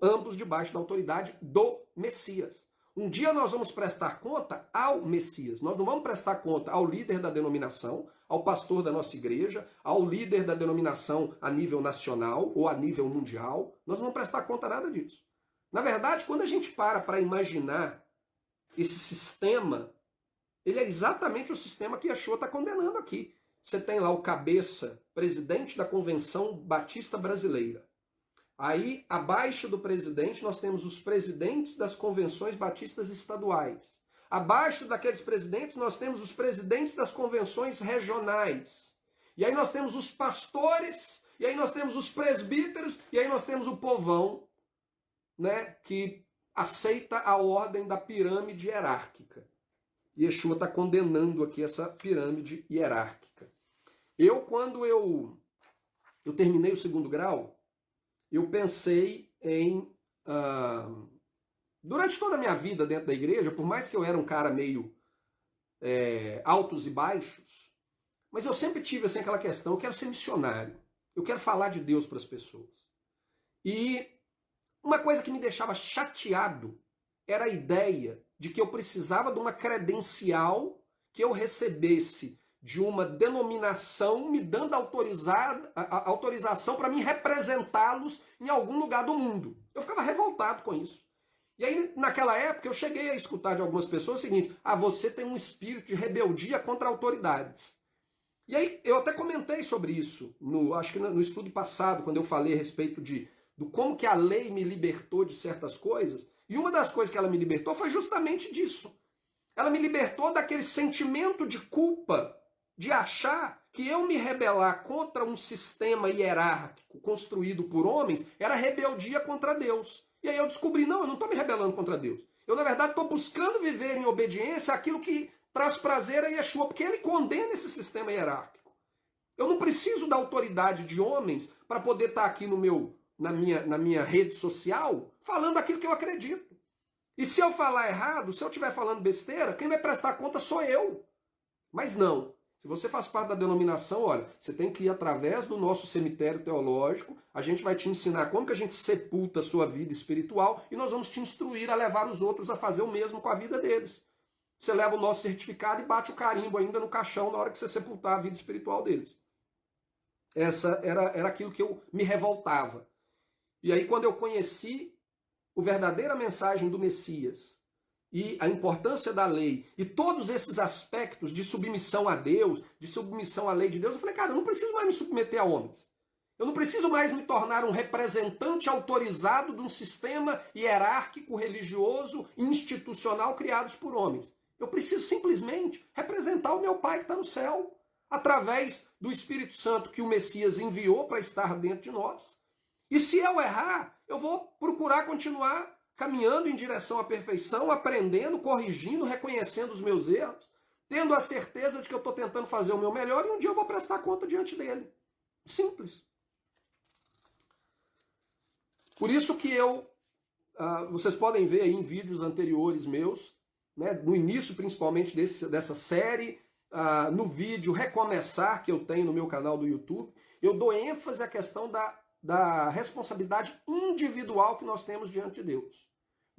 Speaker 1: ambos debaixo da autoridade do Messias. Um dia nós vamos prestar conta ao Messias. Nós não vamos prestar conta ao líder da denominação, ao pastor da nossa igreja, ao líder da denominação a nível nacional ou a nível mundial. Nós não vamos prestar conta a nada disso. Na verdade, quando a gente para imaginar esse sistema, ele é exatamente o sistema que Yeshua está condenando aqui. Você tem lá o cabeça, presidente da Convenção Batista Brasileira. Aí, abaixo do presidente, nós temos os presidentes das convenções batistas estaduais. Abaixo daqueles presidentes, nós temos os presidentes das convenções regionais. E aí nós temos os pastores, e aí nós temos os presbíteros, e aí nós temos o povão, né, que aceita a ordem da pirâmide hierárquica. Yeshua está condenando aqui essa pirâmide hierárquica. Quando eu terminei o 2º grau, eu pensei em... durante toda a minha vida dentro da igreja, por mais que eu era um cara meio altos e baixos, mas eu sempre tive assim, aquela questão, eu quero ser missionário, eu quero falar de Deus para as pessoas. E uma coisa que me deixava chateado era a ideia de que eu precisava de uma credencial que eu recebesse de uma denominação me dando autorização para me representá-los em algum lugar do mundo. Eu ficava revoltado com isso. E aí, naquela época, eu cheguei a escutar de algumas pessoas o seguinte, você tem um espírito de rebeldia contra autoridades. E aí, eu até comentei sobre isso, acho que no estudo passado, quando eu falei a respeito do como que a lei me libertou de certas coisas, e uma das coisas que ela me libertou foi justamente disso. Ela me libertou daquele sentimento de culpa de achar que eu me rebelar contra um sistema hierárquico construído por homens era rebeldia contra Deus. E aí eu descobri, não, eu não estou me rebelando contra Deus. Eu, na verdade, estou buscando viver em obediência àquilo que traz prazer a Yeshua, porque ele condena esse sistema hierárquico. Eu não preciso da autoridade de homens para poder estar aqui na minha rede social falando aquilo que eu acredito. E se eu falar errado, se eu estiver falando besteira, quem vai prestar conta sou eu. Mas não. Se você faz parte da denominação, olha, você tem que ir através do nosso cemitério teológico, a gente vai te ensinar como que a gente sepulta a sua vida espiritual e nós vamos te instruir a levar os outros a fazer o mesmo com a vida deles. Você leva o nosso certificado e bate o carimbo ainda no caixão na hora que você sepultar a vida espiritual deles. Essa era aquilo que eu me revoltava. E aí quando eu conheci a verdadeira mensagem do Messias, e a importância da lei, e todos esses aspectos de submissão a Deus, de submissão à lei de Deus, eu falei, cara, eu não preciso mais me submeter a homens. Eu não preciso mais me tornar um representante autorizado de um sistema hierárquico, religioso, institucional criados por homens. Eu preciso simplesmente representar o meu Pai que está no céu, através do Espírito Santo que o Messias enviou para estar dentro de nós. E se eu errar, eu vou procurar continuar caminhando em direção à perfeição, aprendendo, corrigindo, reconhecendo os meus erros, tendo a certeza de que eu estou tentando fazer o meu melhor e um dia eu vou prestar conta diante dele. Simples. Por isso que vocês podem ver aí em vídeos anteriores meus, né, no início principalmente dessa série, no vídeo Recomeçar que eu tenho no meu canal do YouTube, eu dou ênfase à questão da responsabilidade individual que nós temos diante de Deus.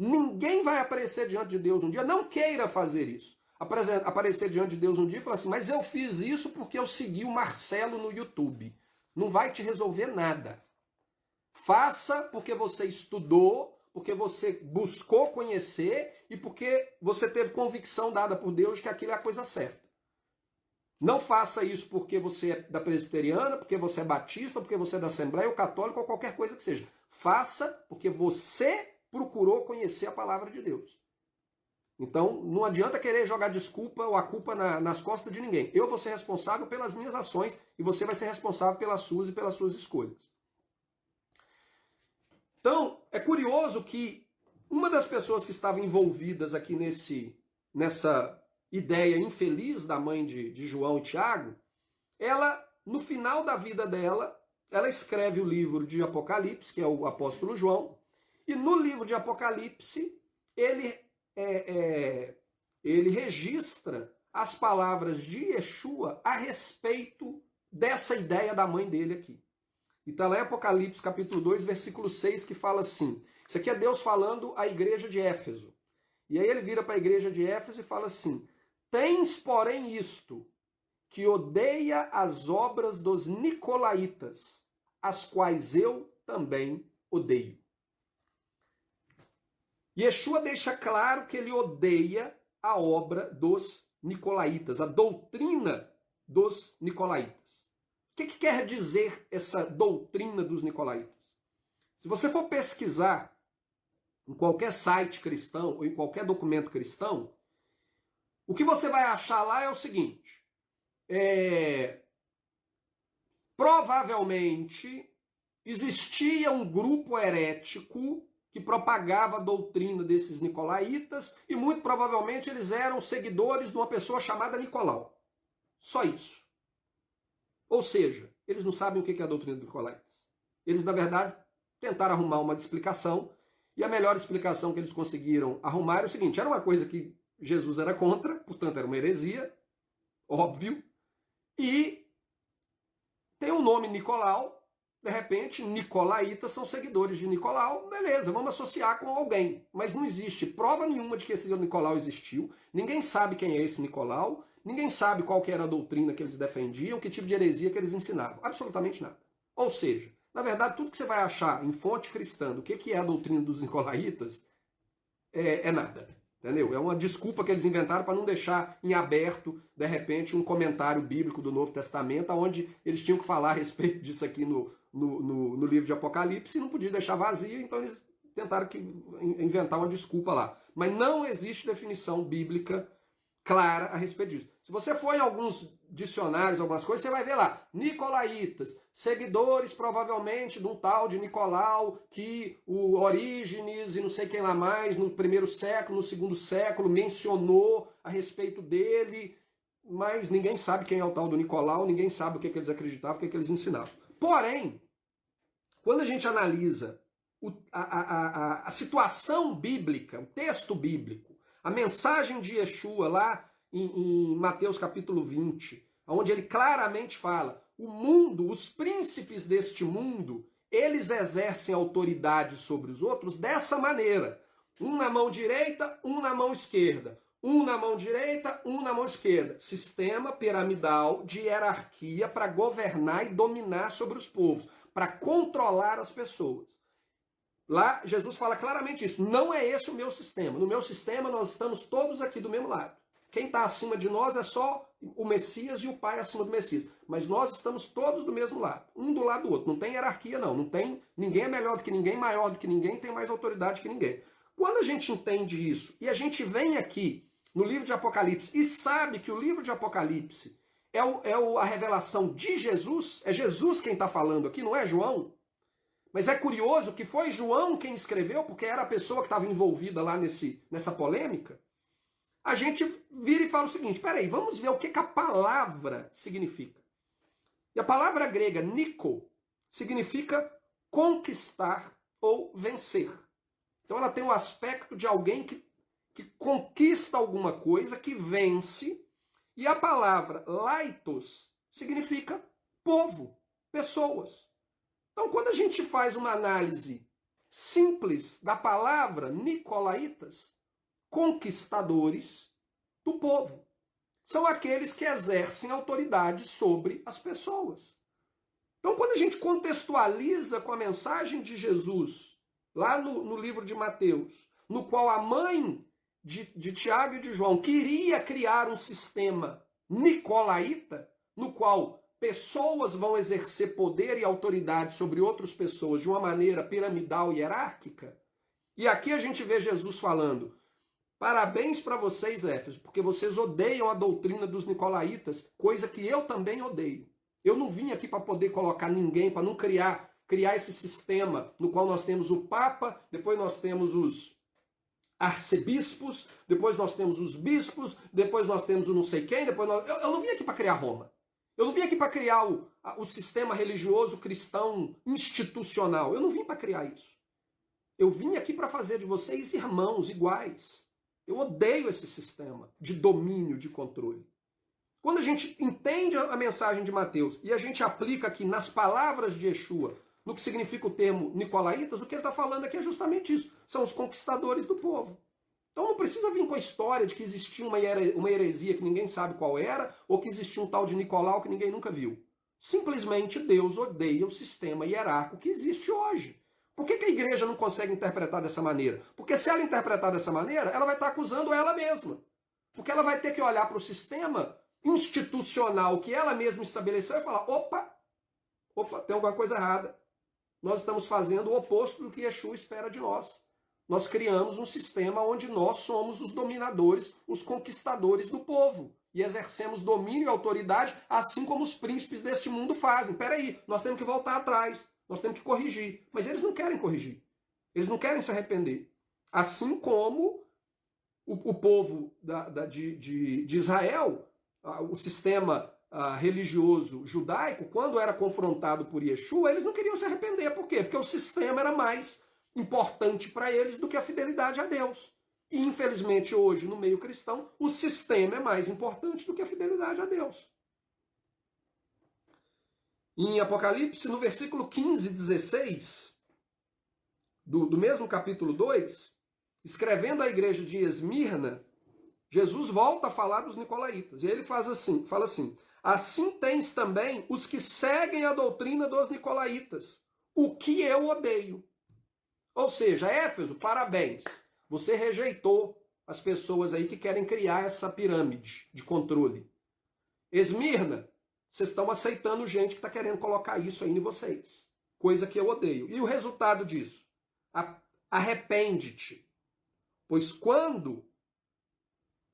Speaker 1: Ninguém vai aparecer diante de Deus um dia, não queira fazer isso. Aparecer diante de Deus um dia e falar assim, mas eu fiz isso porque eu segui o Marcelo no YouTube. Não vai te resolver nada. Faça porque você estudou, porque você buscou conhecer e porque você teve convicção dada por Deus de que aquilo é a coisa certa. Não faça isso porque você é da presbiteriana, porque você é batista, porque você é da Assembleia ou católica ou qualquer coisa que seja. Faça porque você procurou conhecer a palavra de Deus. Então, não adianta querer jogar desculpa ou a culpa nas costas de ninguém. Eu vou ser responsável pelas minhas ações e você vai ser responsável pelas suas e pelas suas escolhas. Então, é curioso que uma das pessoas que estavam envolvidas aqui nessa ideia infeliz da mãe de João e Tiago, ela, no final da vida dela, ela escreve o livro de Apocalipse, que é o apóstolo João, e no livro de Apocalipse, ele registra as palavras de Yeshua a respeito dessa ideia da mãe dele aqui. E está lá em Apocalipse capítulo 2, versículo 6, que fala assim, isso aqui é Deus falando à igreja de Éfeso. E aí ele vira para a igreja de Éfeso e fala assim, tens, porém, isto, que odeia as obras dos nicolaítas, as quais eu também odeio. Yeshua deixa claro que ele odeia a obra dos nicolaítas, a doutrina dos nicolaítas. O que quer dizer essa doutrina dos nicolaítas? Se você for pesquisar em qualquer site cristão ou em qualquer documento cristão, o que você vai achar lá é o seguinte, provavelmente existia um grupo herético que propagava a doutrina desses nicolaítas e muito provavelmente eles eram seguidores de uma pessoa chamada Nicolau. Só isso. Ou seja, eles não sabem o que é a doutrina dos nicolaítas. Eles, na verdade, tentaram arrumar uma explicação e a melhor explicação que eles conseguiram arrumar era o seguinte, era uma coisa que Jesus era contra, portanto era uma heresia, óbvio, e tem o nome Nicolau, de repente, nicolaítas são seguidores de Nicolau, beleza, vamos associar com alguém. Mas não existe prova nenhuma de que esse Nicolau existiu, ninguém sabe quem é esse Nicolau, ninguém sabe qual que era a doutrina que eles defendiam, que tipo de heresia que eles ensinavam, absolutamente nada. Ou seja, na verdade, tudo que você vai achar em fonte cristã do que é a doutrina dos nicolaítas é nada. Entendeu? É uma desculpa que eles inventaram para não deixar em aberto, de repente, um comentário bíblico do Novo Testamento, onde eles tinham que falar a respeito disso aqui no livro de Apocalipse e não podia deixar vazio, então eles tentaram inventar uma desculpa lá. Mas não existe definição bíblica clara a respeito disso. Se você for em alguns dicionários, algumas coisas, você vai ver lá, Nicolaitas, seguidores provavelmente de um tal de Nicolau, que o Orígenes e não sei quem lá mais, no primeiro século, no segundo século, mencionou a respeito dele, mas ninguém sabe quem é o tal do Nicolau, ninguém sabe o que eles acreditavam, o que eles ensinavam. Porém, quando a gente analisa a situação bíblica, o texto bíblico, a mensagem de Yeshua lá em Mateus capítulo 20, onde ele claramente fala, o mundo, os príncipes deste mundo, eles exercem autoridade sobre os outros dessa maneira. Um na mão direita, um na mão esquerda. Um na mão direita, um na mão esquerda. Sistema piramidal de hierarquia para governar e dominar sobre os povos, para controlar as pessoas. Lá, Jesus fala claramente isso. Não é esse o meu sistema. No meu sistema, nós estamos todos aqui do mesmo lado. Quem está acima de nós é só o Messias e o Pai acima do Messias. Mas nós estamos todos do mesmo lado. Um do lado do outro. Não tem hierarquia, não. Não tem, ninguém é melhor do que ninguém, maior do que ninguém, tem mais autoridade que ninguém. Quando a gente entende isso e a gente vem aqui no livro de Apocalipse e sabe que o livro de Apocalipse é a revelação de Jesus, é Jesus quem está falando aqui, não é João? Mas é curioso que foi João quem escreveu, porque era a pessoa que estava envolvida lá nessa polêmica. A gente vira e fala o seguinte, peraí, vamos ver o que a palavra significa. E a palavra grega, Nico, significa conquistar ou vencer. Então ela tem o aspecto de alguém que conquista alguma coisa, que vence. E a palavra laitos significa povo, pessoas. Então, quando a gente faz uma análise simples da palavra Nicolaitas, conquistadores do povo. São aqueles que exercem autoridade sobre as pessoas. Então, quando a gente contextualiza com a mensagem de Jesus, lá no livro de Mateus, no qual a mãe de Tiago e de João queria criar um sistema nicolaíta, no qual pessoas vão exercer poder e autoridade sobre outras pessoas de uma maneira piramidal e hierárquica. E aqui a gente vê Jesus falando, parabéns para vocês, Éfeso, porque vocês odeiam a doutrina dos nicolaítas, coisa que eu também odeio. Eu não vim aqui para poder colocar ninguém, para não criar esse sistema no qual nós temos o Papa, depois nós temos os arcebispos, depois nós temos os bispos, depois nós temos o não sei quem, depois eu não vim aqui para criar Roma. Eu não vim aqui para criar o sistema religioso cristão institucional. Eu não vim para criar isso. Eu vim aqui para fazer de vocês irmãos iguais. Eu odeio esse sistema de domínio, de controle. Quando a gente entende a mensagem de Mateus e a gente aplica aqui nas palavras de Yeshua, no que significa o termo Nicolaitas, o que ele está falando aqui é justamente isso. São os conquistadores do povo. Então não precisa vir com a história de que existia uma heresia que ninguém sabe qual era, ou que existia um tal de Nicolau que ninguém nunca viu. Simplesmente Deus odeia o sistema hierárquico que existe hoje. Por que a igreja não consegue interpretar dessa maneira? Porque se ela interpretar dessa maneira, ela vai estar acusando ela mesma. Porque ela vai ter que olhar para o sistema institucional que ela mesma estabeleceu e falar, opa, tem alguma coisa errada. Nós estamos fazendo o oposto do que Yeshua espera de nós. Nós criamos um sistema onde nós somos os dominadores, os conquistadores do povo. E exercemos domínio e autoridade, assim como os príncipes deste mundo fazem. Peraí, nós temos que voltar atrás. Nós temos que corrigir. Mas eles não querem corrigir. Eles não querem se arrepender. Assim como o povo de Israel, o sistema religioso judaico, quando era confrontado por Yeshua, eles não queriam se arrepender. Por quê? Porque o sistema era mais importante para eles do que a fidelidade a Deus. E, infelizmente, hoje, no meio cristão, o sistema é mais importante do que a fidelidade a Deus. Em Apocalipse, no versículo 15 e 16, do mesmo capítulo 2, escrevendo à igreja de Esmirna, Jesus volta a falar dos nicolaítas. E ele fala assim, assim tens também os que seguem a doutrina dos nicolaítas, o que eu odeio. Ou seja, Éfeso, parabéns. Você rejeitou as pessoas aí que querem criar essa pirâmide de controle. Esmirna, vocês estão aceitando gente que está querendo colocar isso aí em vocês. Coisa que eu odeio. E o resultado disso? Arrepende-te. Pois quando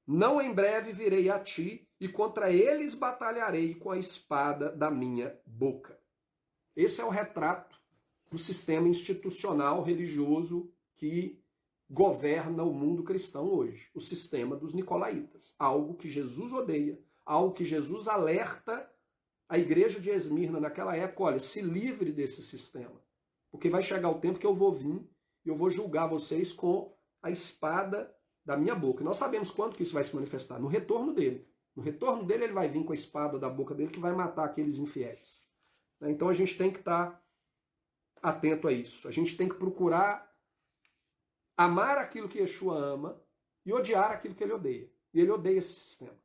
Speaker 1: Não em breve virei a ti, e contra eles batalharei com a espada da minha boca. Esse é o retrato do sistema institucional religioso que governa o mundo cristão hoje, o sistema dos nicolaítas. Algo que Jesus odeia, algo que Jesus alerta a igreja de Esmirna naquela época: olha, se livre desse sistema, porque vai chegar o tempo que eu vou vir e eu vou julgar vocês com a espada da minha boca. E nós sabemos quando que isso vai se manifestar, no retorno dele. No retorno dele, ele vai vir com a espada da boca dele que vai matar aqueles infiéis. Então a gente tem que estar atento a isso. A gente tem que procurar amar aquilo que Yeshua ama e odiar aquilo que ele odeia. E ele odeia esse sistema.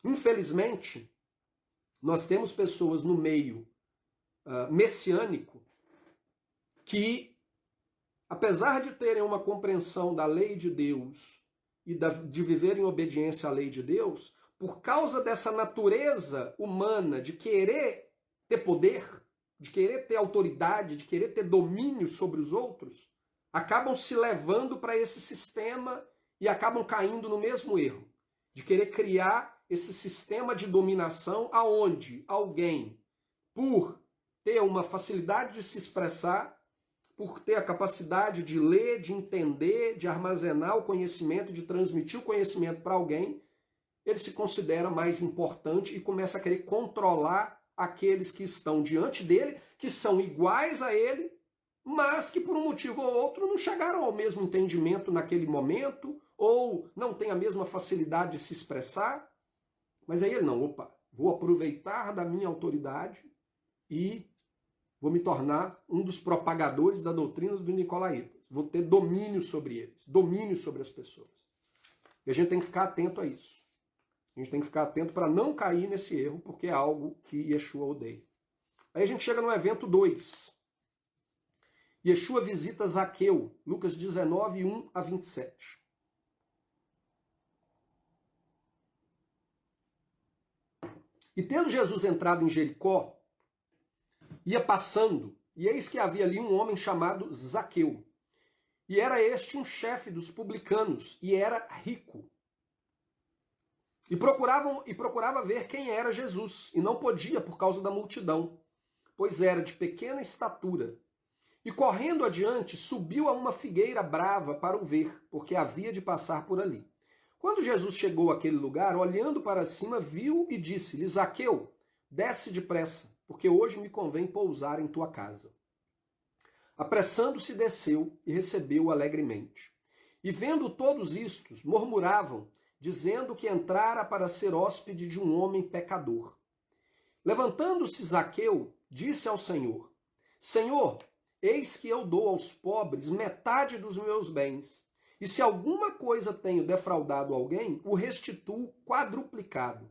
Speaker 1: Infelizmente, nós temos pessoas no meio messiânico que, apesar de terem uma compreensão da lei de Deus e de viver em obediência à lei de Deus, por causa dessa natureza humana de querer ter poder, de querer ter autoridade, de querer ter domínio sobre os outros, acabam se levando para esse sistema e acabam caindo no mesmo erro, de querer criar esse sistema de dominação aonde alguém, por ter uma facilidade de se expressar, por ter a capacidade de ler, de entender, de armazenar o conhecimento, de transmitir o conhecimento para alguém, ele se considera mais importante e começa a querer controlar aqueles que estão diante dele, que são iguais a ele, mas que por um motivo ou outro não chegaram ao mesmo entendimento naquele momento, ou não têm a mesma facilidade de se expressar. Mas aí ele não, opa, vou aproveitar da minha autoridade e vou me tornar um dos propagadores da doutrina dos nicolaítas. Vou ter domínio sobre eles, domínio sobre as pessoas. E a gente tem que ficar atento a isso. A gente tem que ficar atento para não cair nesse erro, porque é algo que Yeshua odeia. Aí a gente chega no evento 2. Yeshua visita Zaqueu, Lucas 19, 1 a 27. E tendo Jesus entrado em Jericó, ia passando, e eis que havia ali um homem chamado Zaqueu. E era este um chefe dos publicanos, e era rico. E procurava ver quem era Jesus, e não podia por causa da multidão, pois era de pequena estatura. E correndo adiante, subiu a uma figueira brava para o ver, porque havia de passar por ali. Quando Jesus chegou àquele lugar, olhando para cima, viu e disse-lhe: Zaqueu, desce depressa, porque hoje me convém pousar em tua casa. Apressando-se, desceu e recebeu-o alegremente. E vendo todos istos, murmuravam, dizendo que entrara para ser hóspede de um homem pecador. Levantando-se Zaqueu, disse ao Senhor: Senhor, eis que eu dou aos pobres metade dos meus bens, e se alguma coisa tenho defraudado alguém, o restituo quadruplicado.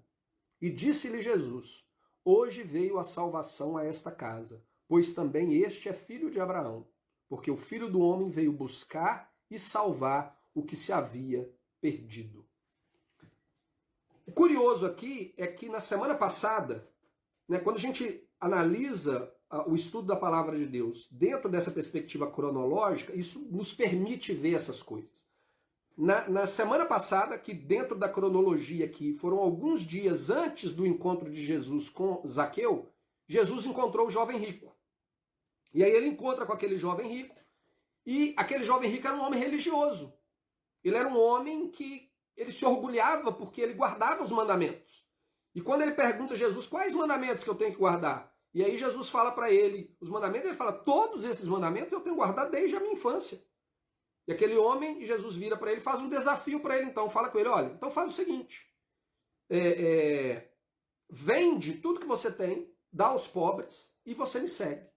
Speaker 1: E disse-lhe Jesus: Hoje veio a salvação a esta casa, pois também este é filho de Abraão, porque o Filho do Homem veio buscar e salvar o que se havia perdido. O curioso aqui é que na semana passada, quando a gente analisa o estudo da palavra de Deus dentro dessa perspectiva cronológica, isso nos permite ver essas coisas. Na semana passada, que dentro da cronologia aqui foram alguns dias antes do encontro de Jesus com Zaqueu, Jesus encontrou o jovem rico. E aí ele encontra com aquele jovem rico, e aquele jovem rico era um homem religioso. Ele era um homem que ele se orgulhava porque ele guardava os mandamentos. E quando ele pergunta a Jesus, quais mandamentos que eu tenho que guardar? E aí Jesus fala para ele os mandamentos, ele fala, todos esses mandamentos eu tenho guardado desde a minha infância. E aquele homem, Jesus vira para ele, faz um desafio para ele então, fala com ele, olha, então faz o seguinte, vende tudo que você tem, dá aos pobres e você me segue.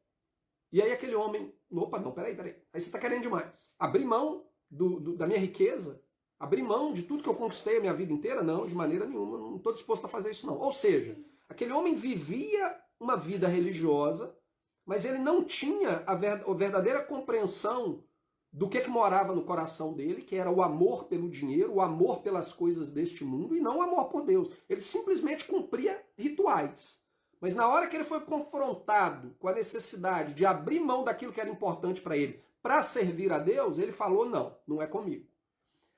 Speaker 1: E aí aquele homem, opa, não, peraí, aí você está querendo demais. Abrir mão da minha riqueza, abrir mão de tudo que eu conquistei a minha vida inteira? Não, de maneira nenhuma, não estou disposto a fazer isso não. Ou seja, aquele homem vivia uma vida religiosa, mas ele não tinha a verdadeira compreensão do que morava no coração dele, que era o amor pelo dinheiro, o amor pelas coisas deste mundo, e não o amor por Deus. Ele simplesmente cumpria rituais. Mas na hora que ele foi confrontado com a necessidade de abrir mão daquilo que era importante para ele, para servir a Deus, ele falou, não, não é comigo.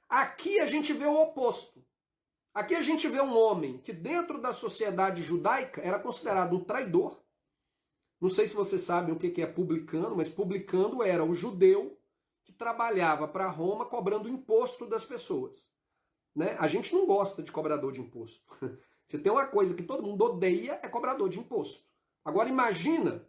Speaker 1: Aqui a gente vê o oposto. Aqui a gente vê um homem que dentro da sociedade judaica era considerado um traidor. Não sei se vocês sabem o que é publicano, mas publicano era o judeu que trabalhava para Roma cobrando imposto das pessoas. Né? A gente não gosta de cobrador de imposto. Se tem uma coisa que todo mundo odeia, é cobrador de imposto. Agora imagina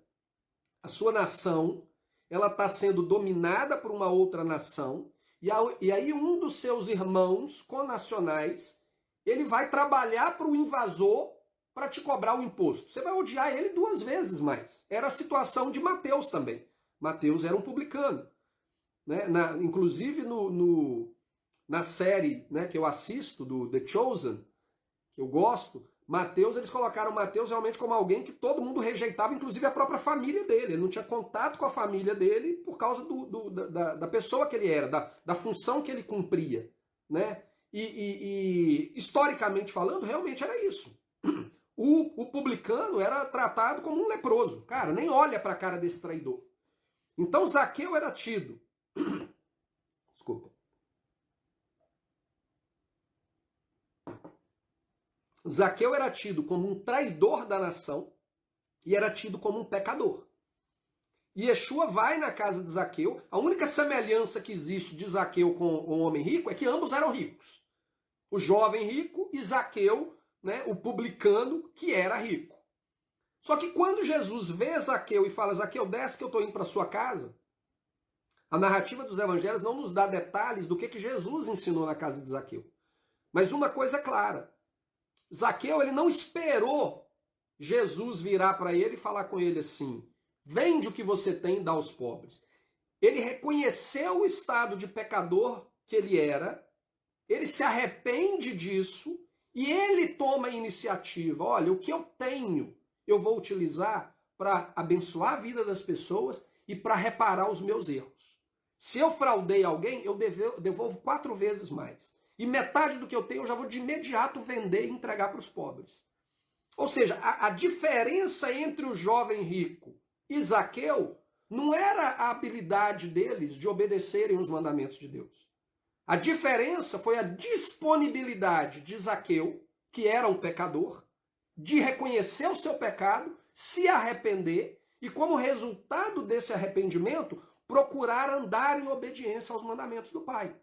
Speaker 1: a sua nação, ela está sendo dominada por uma outra nação, e aí um dos seus irmãos connacionais, ele vai trabalhar para o invasor para te cobrar o imposto. Você vai odiar ele 2 vezes mais. Era a situação de Mateus também. Mateus era um publicano. Né? Inclusive na série, né, que eu assisto, do The Chosen, que eu gosto, Mateus, eles colocaram Mateus realmente como alguém que todo mundo rejeitava, inclusive a própria família dele. Ele não tinha contato com a família dele por causa da pessoa que ele era, da função que ele cumpria. Né? E historicamente falando, realmente era isso. O publicano era tratado como um leproso. Cara, nem olha para a cara desse traidor. Então Zaqueu era tido. Desculpa. Zaqueu era tido como um traidor da nação e era tido como um pecador. E Yeshua vai na casa de Zaqueu. A única semelhança que existe de Zaqueu com o homem rico é que ambos eram ricos. O jovem rico e Zaqueu, né, o publicano, que era rico. Só que quando Jesus vê Zaqueu e fala, Zaqueu, desce que eu estou indo para sua casa, a narrativa dos evangelhos não nos dá detalhes do que Jesus ensinou na casa de Zaqueu. Mas uma coisa é clara, Zaqueu ele não esperou Jesus virar para ele e falar com ele assim, vende o que você tem e dá aos pobres. Ele reconheceu o estado de pecador que ele era, ele se arrepende disso e ele toma a iniciativa. Olha, o que eu tenho eu vou utilizar para abençoar a vida das pessoas e para reparar os meus erros. Se eu fraudei alguém, eu devolvo 4 vezes mais. E metade do que eu tenho eu já vou de imediato vender e entregar para os pobres. Ou seja, a diferença entre o jovem rico e Zaqueu não era a habilidade deles de obedecerem os mandamentos de Deus. A diferença foi a disponibilidade de Zaqueu, que era um pecador, de reconhecer o seu pecado, se arrepender e, como resultado desse arrependimento, procurar andar em obediência aos mandamentos do Pai.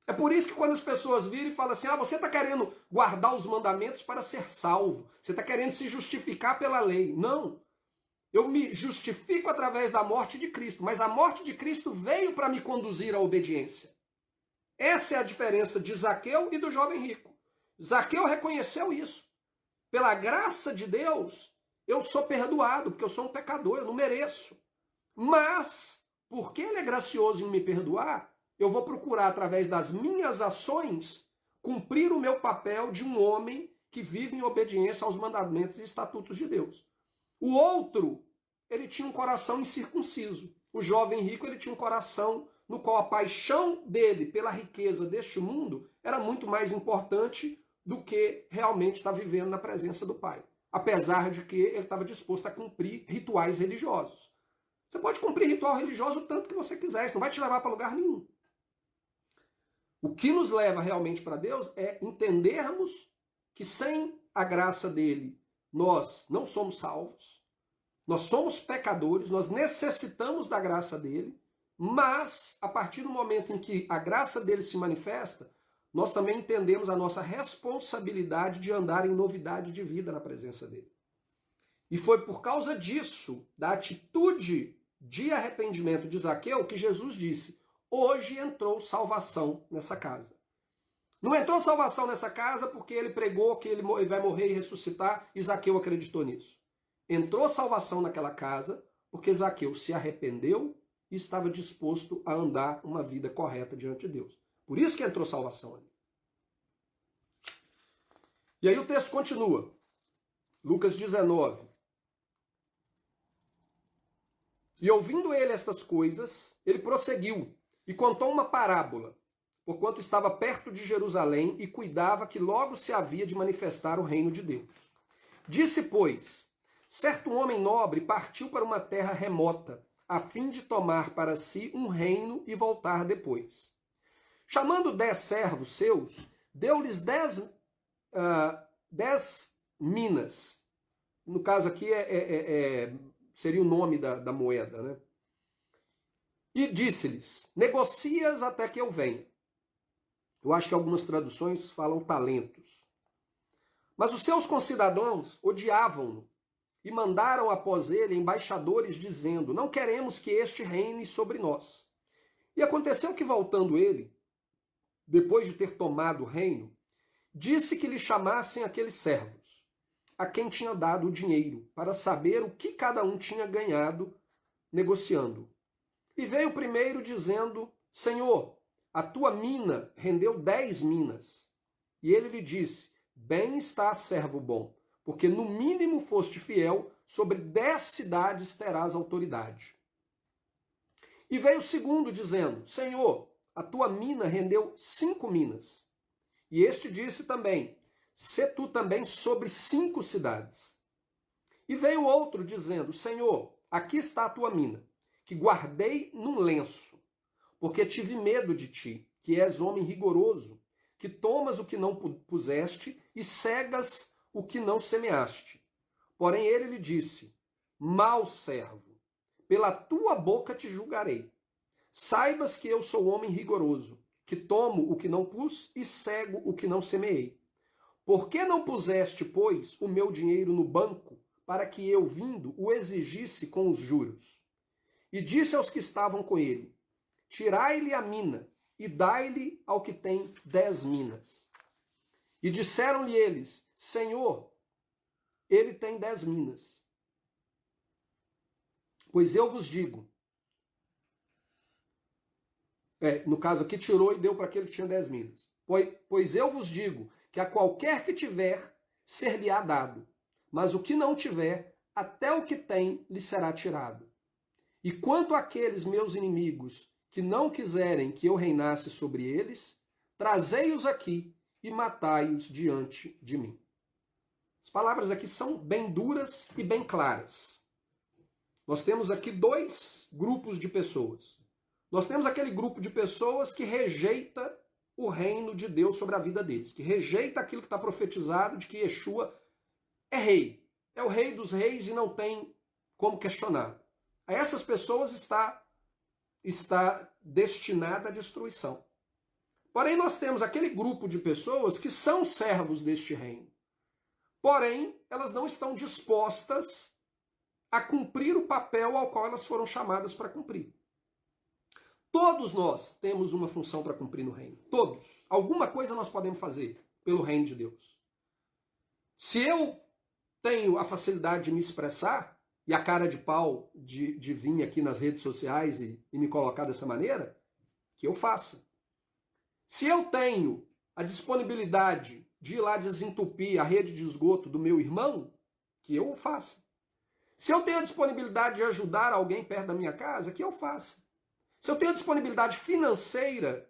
Speaker 1: É por isso que quando as pessoas viram e falam assim, você está querendo guardar os mandamentos para ser salvo, você está querendo se justificar pela lei. Não. Eu me justifico através da morte de Cristo, mas a morte de Cristo veio para me conduzir à obediência. Essa é a diferença de Zaqueu e do jovem rico. Zaqueu reconheceu isso. Pela graça de Deus, eu sou perdoado, porque eu sou um pecador, eu não mereço. Mas, porque ele é gracioso em me perdoar, eu vou procurar, através das minhas ações, cumprir o meu papel de um homem que vive em obediência aos mandamentos e estatutos de Deus. O outro, ele tinha um coração incircunciso. O jovem rico, ele tinha um coração no qual a paixão dele pela riqueza deste mundo era muito mais importante do que realmente estar vivendo na presença do Pai. Apesar de que ele estava disposto a cumprir rituais religiosos. Você pode cumprir ritual religioso o tanto que você quiser, isso não vai te levar para lugar nenhum. O que nos leva realmente para Deus é entendermos que sem a graça dele nós não somos salvos, nós somos pecadores, nós necessitamos da graça dele, mas a partir do momento em que a graça dele se manifesta, nós também entendemos a nossa responsabilidade de andar em novidade de vida na presença dele. E foi por causa disso, da atitude de arrependimento de Zaqueu, que Jesus disse, hoje entrou salvação nessa casa. Não entrou salvação nessa casa porque ele pregou que ele vai morrer e ressuscitar e Zaqueu acreditou nisso. Entrou salvação naquela casa porque Zaqueu se arrependeu e estava disposto a andar uma vida correta diante de Deus. Por isso que entrou salvação ali. E aí o texto continua. Lucas 19. E ouvindo ele estas coisas, ele prosseguiu e contou uma parábola, porquanto estava perto de Jerusalém e cuidava que logo se havia de manifestar o reino de Deus. Disse, pois, certo homem nobre partiu para uma terra remota, a fim de tomar para si um reino e voltar depois. Chamando 10 servos seus, deu-lhes 10 10 minas. No caso aqui seria o nome da moeda, né? E disse-lhes, negocias até que eu venha. Eu acho que algumas traduções falam talentos. Mas os seus concidadãos odiavam-no e mandaram após ele embaixadores dizendo, não queremos que este reine sobre nós. E aconteceu que voltando ele, depois de ter tomado o reino, disse que lhe chamassem aqueles servos, a quem tinha dado o dinheiro, para saber o que cada um tinha ganhado negociando. E veio o primeiro dizendo, Senhor, a tua mina rendeu 10 minas. E ele lhe disse, bem está, servo bom, porque no mínimo foste fiel, sobre 10 cidades terás autoridade. E veio o segundo dizendo, Senhor, a tua mina rendeu 5 minas. E este disse também, sê tu também sobre 5 cidades. E veio outro dizendo, Senhor, aqui está a tua mina, que guardei num lenço, porque tive medo de ti, que és homem rigoroso, que tomas o que não puseste e cegas o que não semeaste. Porém ele lhe disse, mau servo, pela tua boca te julgarei. Saibas que eu sou homem rigoroso, que tomo o que não pus e cego o que não semeei. Por que não puseste, pois, o meu dinheiro no banco, para que eu, vindo, o exigisse com os juros? E disse aos que estavam com ele, tirai-lhe a mina, e dai-lhe ao que tem 10 minas. E disseram-lhe eles, Senhor, ele tem 10 minas. Pois eu vos digo, no caso aqui tirou e deu para aquele que tinha 10 minas. Pois eu vos digo, que a qualquer que tiver, ser-lhe-á dado, mas o que não tiver, até o que tem, lhe será tirado. E quanto àqueles meus inimigos, que não quiserem que eu reinasse sobre eles, trazei-os aqui e matai-os diante de mim. As palavras aqui são bem duras e bem claras. Nós temos aqui 2 grupos de pessoas. Nós temos aquele grupo de pessoas que rejeita o reino de Deus sobre a vida deles, que rejeita aquilo que está profetizado de que Yeshua é rei. É o rei dos reis e não tem como questionar. A essas pessoas está destinada à destruição. Porém, nós temos aquele grupo de pessoas que são servos deste reino. Porém, elas não estão dispostas a cumprir o papel ao qual elas foram chamadas para cumprir. Todos nós temos uma função para cumprir no reino. Todos. Alguma coisa nós podemos fazer pelo reino de Deus. Se eu tenho a facilidade de me expressar, e a cara de pau de vir aqui nas redes sociais e me colocar dessa maneira, que eu faça. Se eu tenho a disponibilidade de ir lá desentupir a rede de esgoto do meu irmão, que eu faça. Se eu tenho a disponibilidade de ajudar alguém perto da minha casa, que eu faça. Se eu tenho a disponibilidade financeira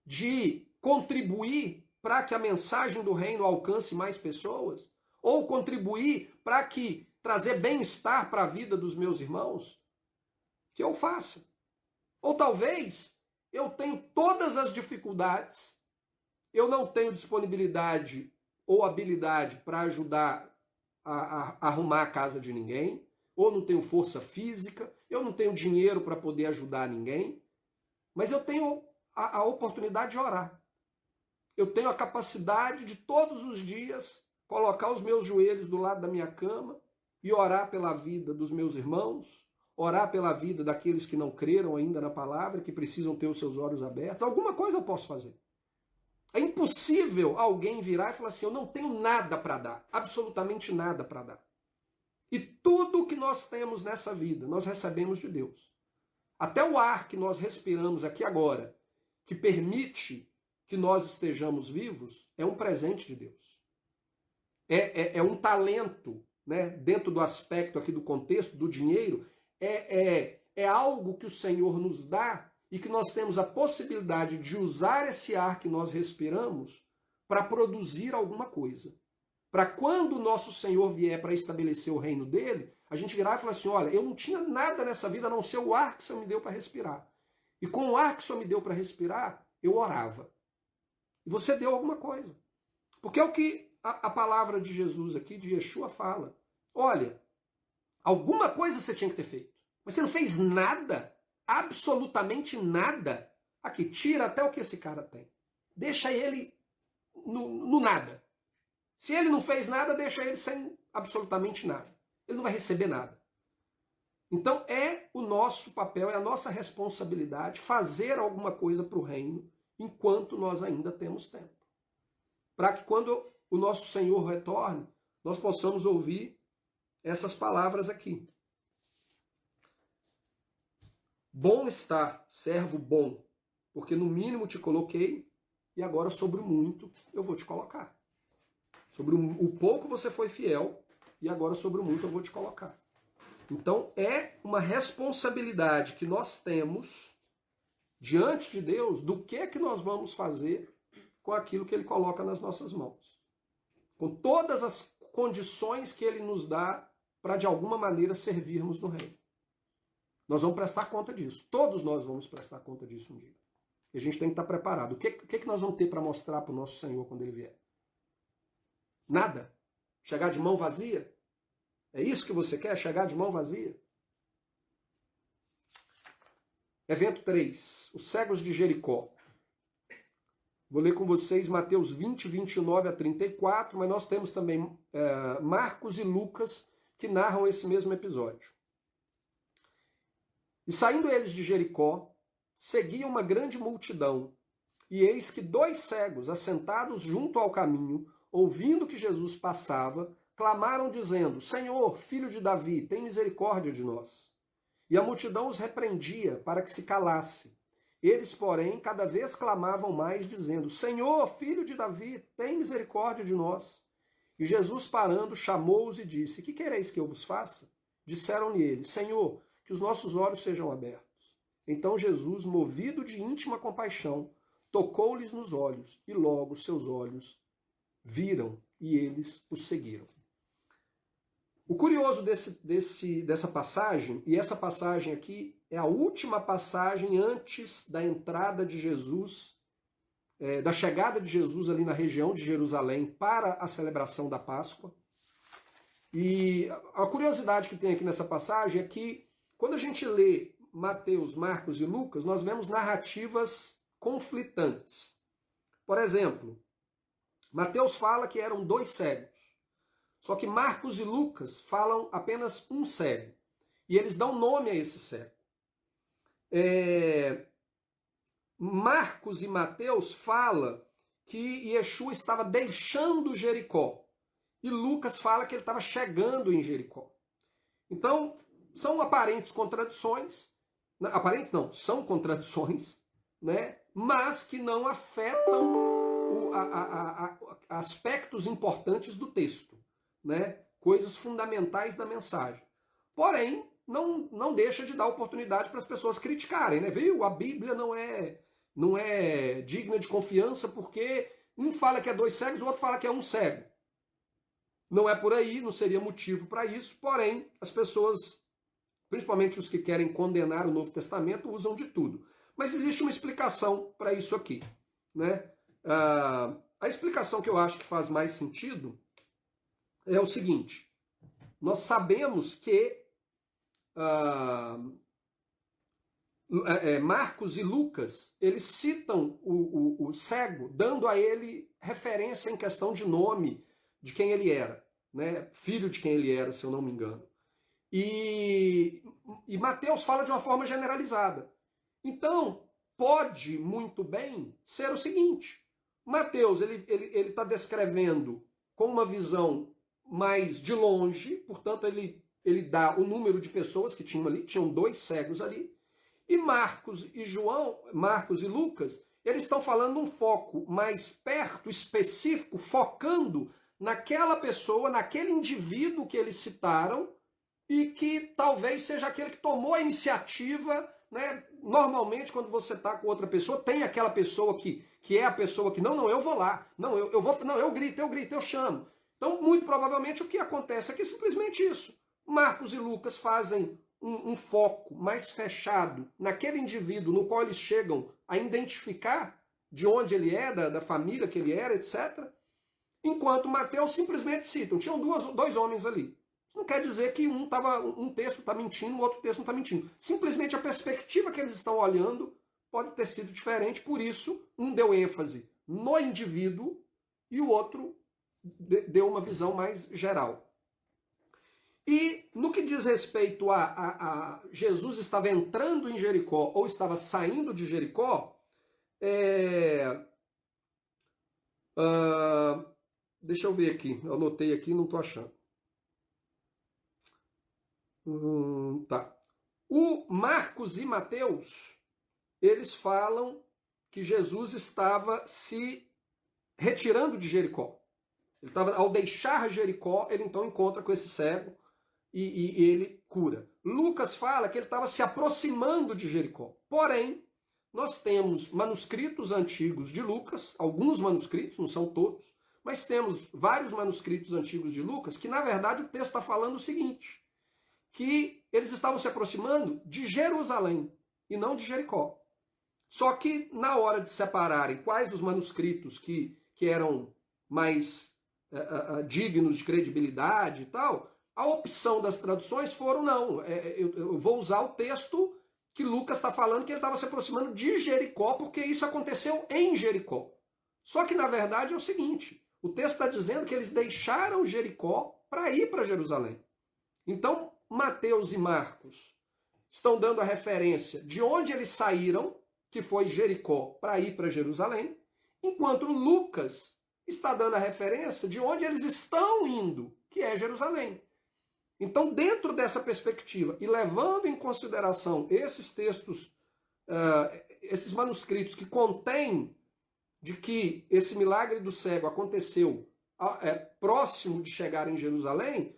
Speaker 1: de contribuir para que a mensagem do reino alcance mais pessoas, ou contribuir para que trazer bem-estar para a vida dos meus irmãos, que eu faça. Ou talvez eu tenho todas as dificuldades, eu não tenho disponibilidade ou habilidade para ajudar a arrumar a casa de ninguém, ou não tenho força física, eu não tenho dinheiro para poder ajudar ninguém, mas eu tenho a oportunidade de orar. Eu tenho a capacidade de todos os dias colocar os meus joelhos do lado da minha cama e orar pela vida dos meus irmãos, orar pela vida daqueles que não creram ainda na palavra, que precisam ter os seus olhos abertos. Alguma coisa eu posso fazer. É impossível alguém virar e falar assim, eu não tenho nada para dar, absolutamente nada para dar. E tudo que nós temos nessa vida, nós recebemos de Deus. Até o ar que nós respiramos aqui agora, que permite que nós estejamos vivos, é um presente de Deus. É um talento, né? Dentro do aspecto aqui do contexto do dinheiro, é algo que o Senhor nos dá e que nós temos a possibilidade de usar esse ar que nós respiramos para produzir alguma coisa. Para quando o nosso Senhor vier para estabelecer o reino dele, a gente virar e falar assim, olha, eu não tinha nada nessa vida a não ser o ar que o Senhor me deu para respirar. E com o ar que o Senhor me deu para respirar, eu orava. E você deu alguma coisa. Porque é o que a palavra de Jesus aqui, de Yeshua, fala: olha, alguma coisa você tinha que ter feito, mas você não fez nada, absolutamente nada. Aqui, tira até o que esse cara tem. Deixa ele no nada. Se ele não fez nada, deixa ele sem absolutamente nada. Ele não vai receber nada. Então é o nosso papel, é a nossa responsabilidade fazer alguma coisa para o reino enquanto nós ainda temos tempo. Para que quando o nosso Senhor retorne, nós possamos ouvir essas palavras aqui. Bom está, servo bom, porque no mínimo te coloquei e agora sobre o muito eu vou te colocar. Sobre o pouco você foi fiel e agora sobre o muito eu vou te colocar. Então é uma responsabilidade que nós temos diante de Deus do que nós vamos fazer com aquilo que Ele coloca nas nossas mãos. Com todas as condições que Ele nos dá para de alguma maneira servirmos no reino. Nós vamos prestar conta disso. Todos nós vamos prestar conta disso um dia. E a gente tem que estar preparado. O que nós vamos ter para mostrar para o nosso Senhor quando Ele vier? Nada? Chegar de mão vazia? É isso que você quer? Chegar de mão vazia? Evento 3. Os cegos de Jericó. Vou ler com vocês Mateus 20, 29 a 34, mas nós temos também Marcos e Lucas que narram esse mesmo episódio. E saindo eles de Jericó, seguia uma grande multidão, e eis que 2 cegos, assentados junto ao caminho, ouvindo que Jesus passava, clamaram dizendo: Senhor, filho de Davi, tem misericórdia de nós. E a multidão os repreendia para que se calasse. Eles, porém, cada vez clamavam mais, dizendo: Senhor, filho de Davi, tem misericórdia de nós. E Jesus, parando, chamou-os e disse: Que quereis que eu vos faça? Disseram-lhe eles: Senhor, que os nossos olhos sejam abertos. Então Jesus, movido de íntima compaixão, tocou-lhes nos olhos, e logo seus olhos viram, e eles os seguiram. O curioso dessa passagem, e essa passagem aqui é a última passagem antes da entrada de Jesus, da chegada de Jesus ali na região de Jerusalém para a celebração da Páscoa. E a curiosidade que tem aqui nessa passagem é que quando a gente lê Mateus, Marcos e Lucas, nós vemos narrativas conflitantes. Por exemplo, Mateus fala que eram 2 cegos. Só que Marcos e Lucas falam apenas um cego. E eles dão nome a esse cego. Marcos e Mateus fala que Yeshua estava deixando Jericó. E Lucas fala que ele estava chegando em Jericó. Então, são aparentes contradições. Aparentes não, são contradições, né? Mas que não afetam aspectos importantes do texto, né? Coisas fundamentais da mensagem. Porém, não deixa de dar oportunidade para as pessoas criticarem, né? Viu? A Bíblia não é digna de confiança porque um fala que é 2 cegos, o outro fala que é um cego. Não é por aí, não seria motivo para isso, porém, as pessoas, principalmente os que querem condenar o Novo Testamento, usam de tudo. Mas existe uma explicação para isso aqui, né? A explicação que eu acho que faz mais sentido é o seguinte: nós sabemos que Marcos e Lucas, eles citam o cego, dando a ele referência em questão de nome de quem ele era, né? Filho de quem ele era, se eu não me engano. E Mateus fala de uma forma generalizada. Então, pode muito bem ser o seguinte: Mateus ele está descrevendo com uma visão mais de longe, portanto ele dá o número de pessoas que tinham ali, tinham 2 cegos ali, e Marcos e Lucas, eles estão falando um foco mais perto, específico, focando naquela pessoa, naquele indivíduo que eles citaram, e que talvez seja aquele que tomou a iniciativa, né? Normalmente, quando você está com outra pessoa, tem aquela pessoa que é a pessoa que, não, eu vou lá, eu grito, eu chamo. Então, muito provavelmente, o que acontece aqui é simplesmente isso. Marcos e Lucas fazem um foco mais fechado naquele indivíduo no qual eles chegam a identificar de onde ele é, da família que ele era, etc. enquanto Mateus simplesmente citam. Tinham dois homens ali. Isso não quer dizer que um texto está mentindo, o outro texto não está mentindo. Simplesmente a perspectiva que eles estão olhando pode ter sido diferente, por isso um deu ênfase no indivíduo e o outro deu uma visão mais geral. E no que diz respeito a Jesus estava entrando em Jericó ou estava saindo de Jericó, deixa eu ver aqui, eu anotei aqui e não estou achando. Tá. O Marcos e Mateus, eles falam que Jesus estava se retirando de Jericó. Ele estava, ao deixar Jericó, ele então encontra com esse cego e ele cura. Lucas fala que ele estava se aproximando de Jericó. Porém, nós temos manuscritos antigos de Lucas, alguns manuscritos, não são todos, mas temos vários manuscritos antigos de Lucas que, na verdade, o texto está falando o seguinte, que eles estavam se aproximando de Jerusalém e não de Jericó. Só que, na hora de separarem quais os manuscritos que eram mais dignos de credibilidade e tal, a opção das traduções foram, não, eu vou usar o texto que Lucas está falando que ele estava se aproximando de Jericó, porque isso aconteceu em Jericó. Só que, na verdade, é o seguinte, o texto está dizendo que eles deixaram Jericó para ir para Jerusalém. Então, Mateus e Marcos estão dando a referência de onde eles saíram, que foi Jericó, para ir para Jerusalém, enquanto Lucas está dando a referência de onde eles estão indo, que é Jerusalém. Então, dentro dessa perspectiva, e levando em consideração esses textos, esses manuscritos que contêm de que esse milagre do cego aconteceu próximo de chegar em Jerusalém,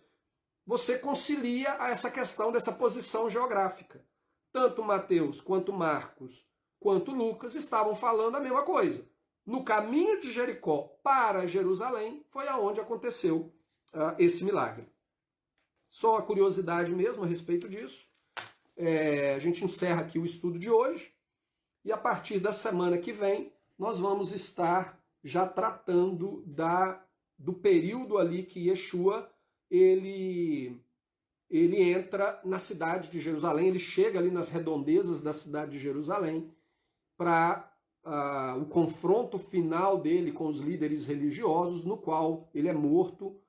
Speaker 1: você concilia essa questão dessa posição geográfica. Tanto Mateus, quanto Marcos, quanto Lucas estavam falando a mesma coisa. No caminho de Jericó para Jerusalém foi aonde aconteceu esse milagre. Só a curiosidade mesmo a respeito disso. A gente encerra aqui o estudo de hoje e a partir da semana que vem nós vamos estar já tratando do período ali que Yeshua ele entra na cidade de Jerusalém, ele chega ali nas redondezas da cidade de Jerusalém para o confronto final dele com os líderes religiosos, no qual ele é morto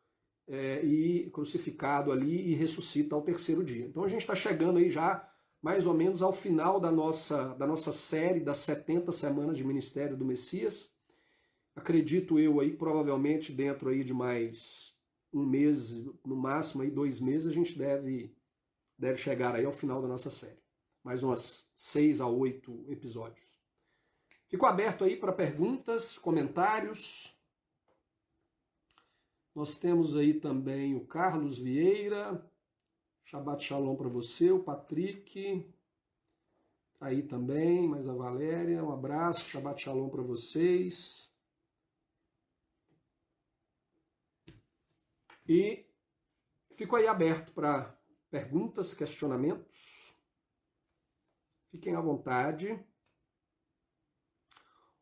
Speaker 1: e crucificado ali e ressuscita ao terceiro dia. Então a gente está chegando aí já mais ou menos ao final da nossa série das 70 semanas de ministério do Messias. Acredito eu aí, provavelmente dentro aí de mais um mês, no máximo aí 2 meses, a gente deve chegar aí ao final da nossa série. Mais umas 6 a 8 episódios. Fico aberto aí para perguntas, comentários. Nós temos aí também o Carlos Vieira. Shabbat Shalom para você, o Patrick. Aí também, mais a Valéria. Um abraço, Shabbat Shalom para vocês. E fico aí aberto para perguntas, questionamentos. Fiquem à vontade.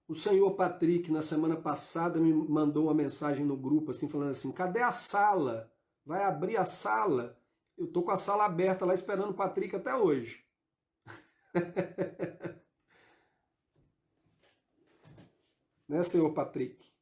Speaker 1: O senhor Patrick, na semana passada, me mandou uma mensagem no grupo, assim, falando assim, cadê a sala? Vai abrir a sala? Eu tô com a sala aberta lá, esperando o Patrick até hoje. Né, senhor Patrick?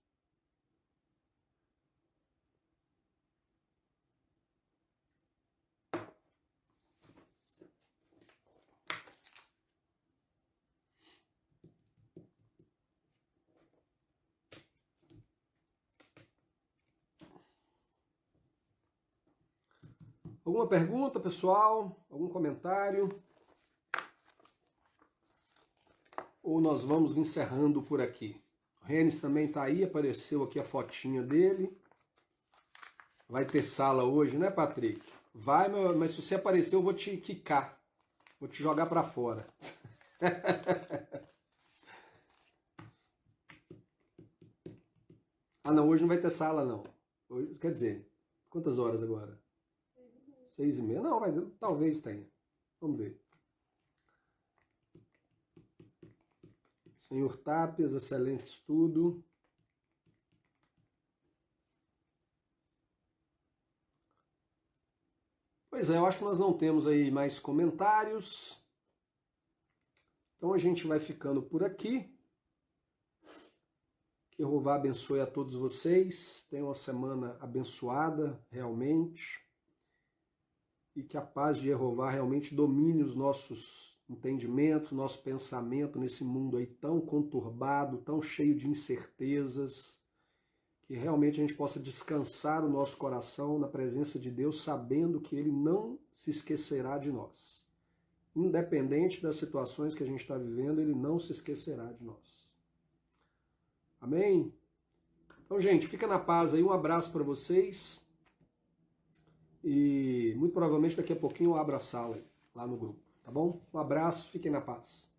Speaker 1: Alguma pergunta, pessoal? Algum comentário? Ou nós vamos encerrando por aqui? O Renes também está aí, apareceu aqui a fotinha dele. Vai ter sala hoje, né, Patrick? Vai, mas se você aparecer eu vou te quicar. Vou te jogar para fora. Ah, não, hoje não vai ter sala, não. Hoje, quer dizer, quantas horas agora? 6h30. Não, talvez tenha. Vamos ver. Senhor Tapias, excelente estudo. Pois é, eu acho que nós não temos aí mais comentários. Então a gente vai ficando por aqui. Que Jeová abençoe a todos vocês. Tenham uma semana abençoada, realmente. E que a paz de Jeová realmente domine os nossos entendimentos, nosso pensamento nesse mundo aí tão conturbado, tão cheio de incertezas. Que realmente a gente possa descansar o nosso coração na presença de Deus, sabendo que Ele não se esquecerá de nós. Independente das situações que a gente está vivendo, Ele não se esquecerá de nós. Amém? Então, gente, fica na paz aí. Um abraço para vocês. E muito provavelmente daqui a pouquinho eu abro a sala aí, lá no grupo, tá bom? Um abraço, fiquem na paz.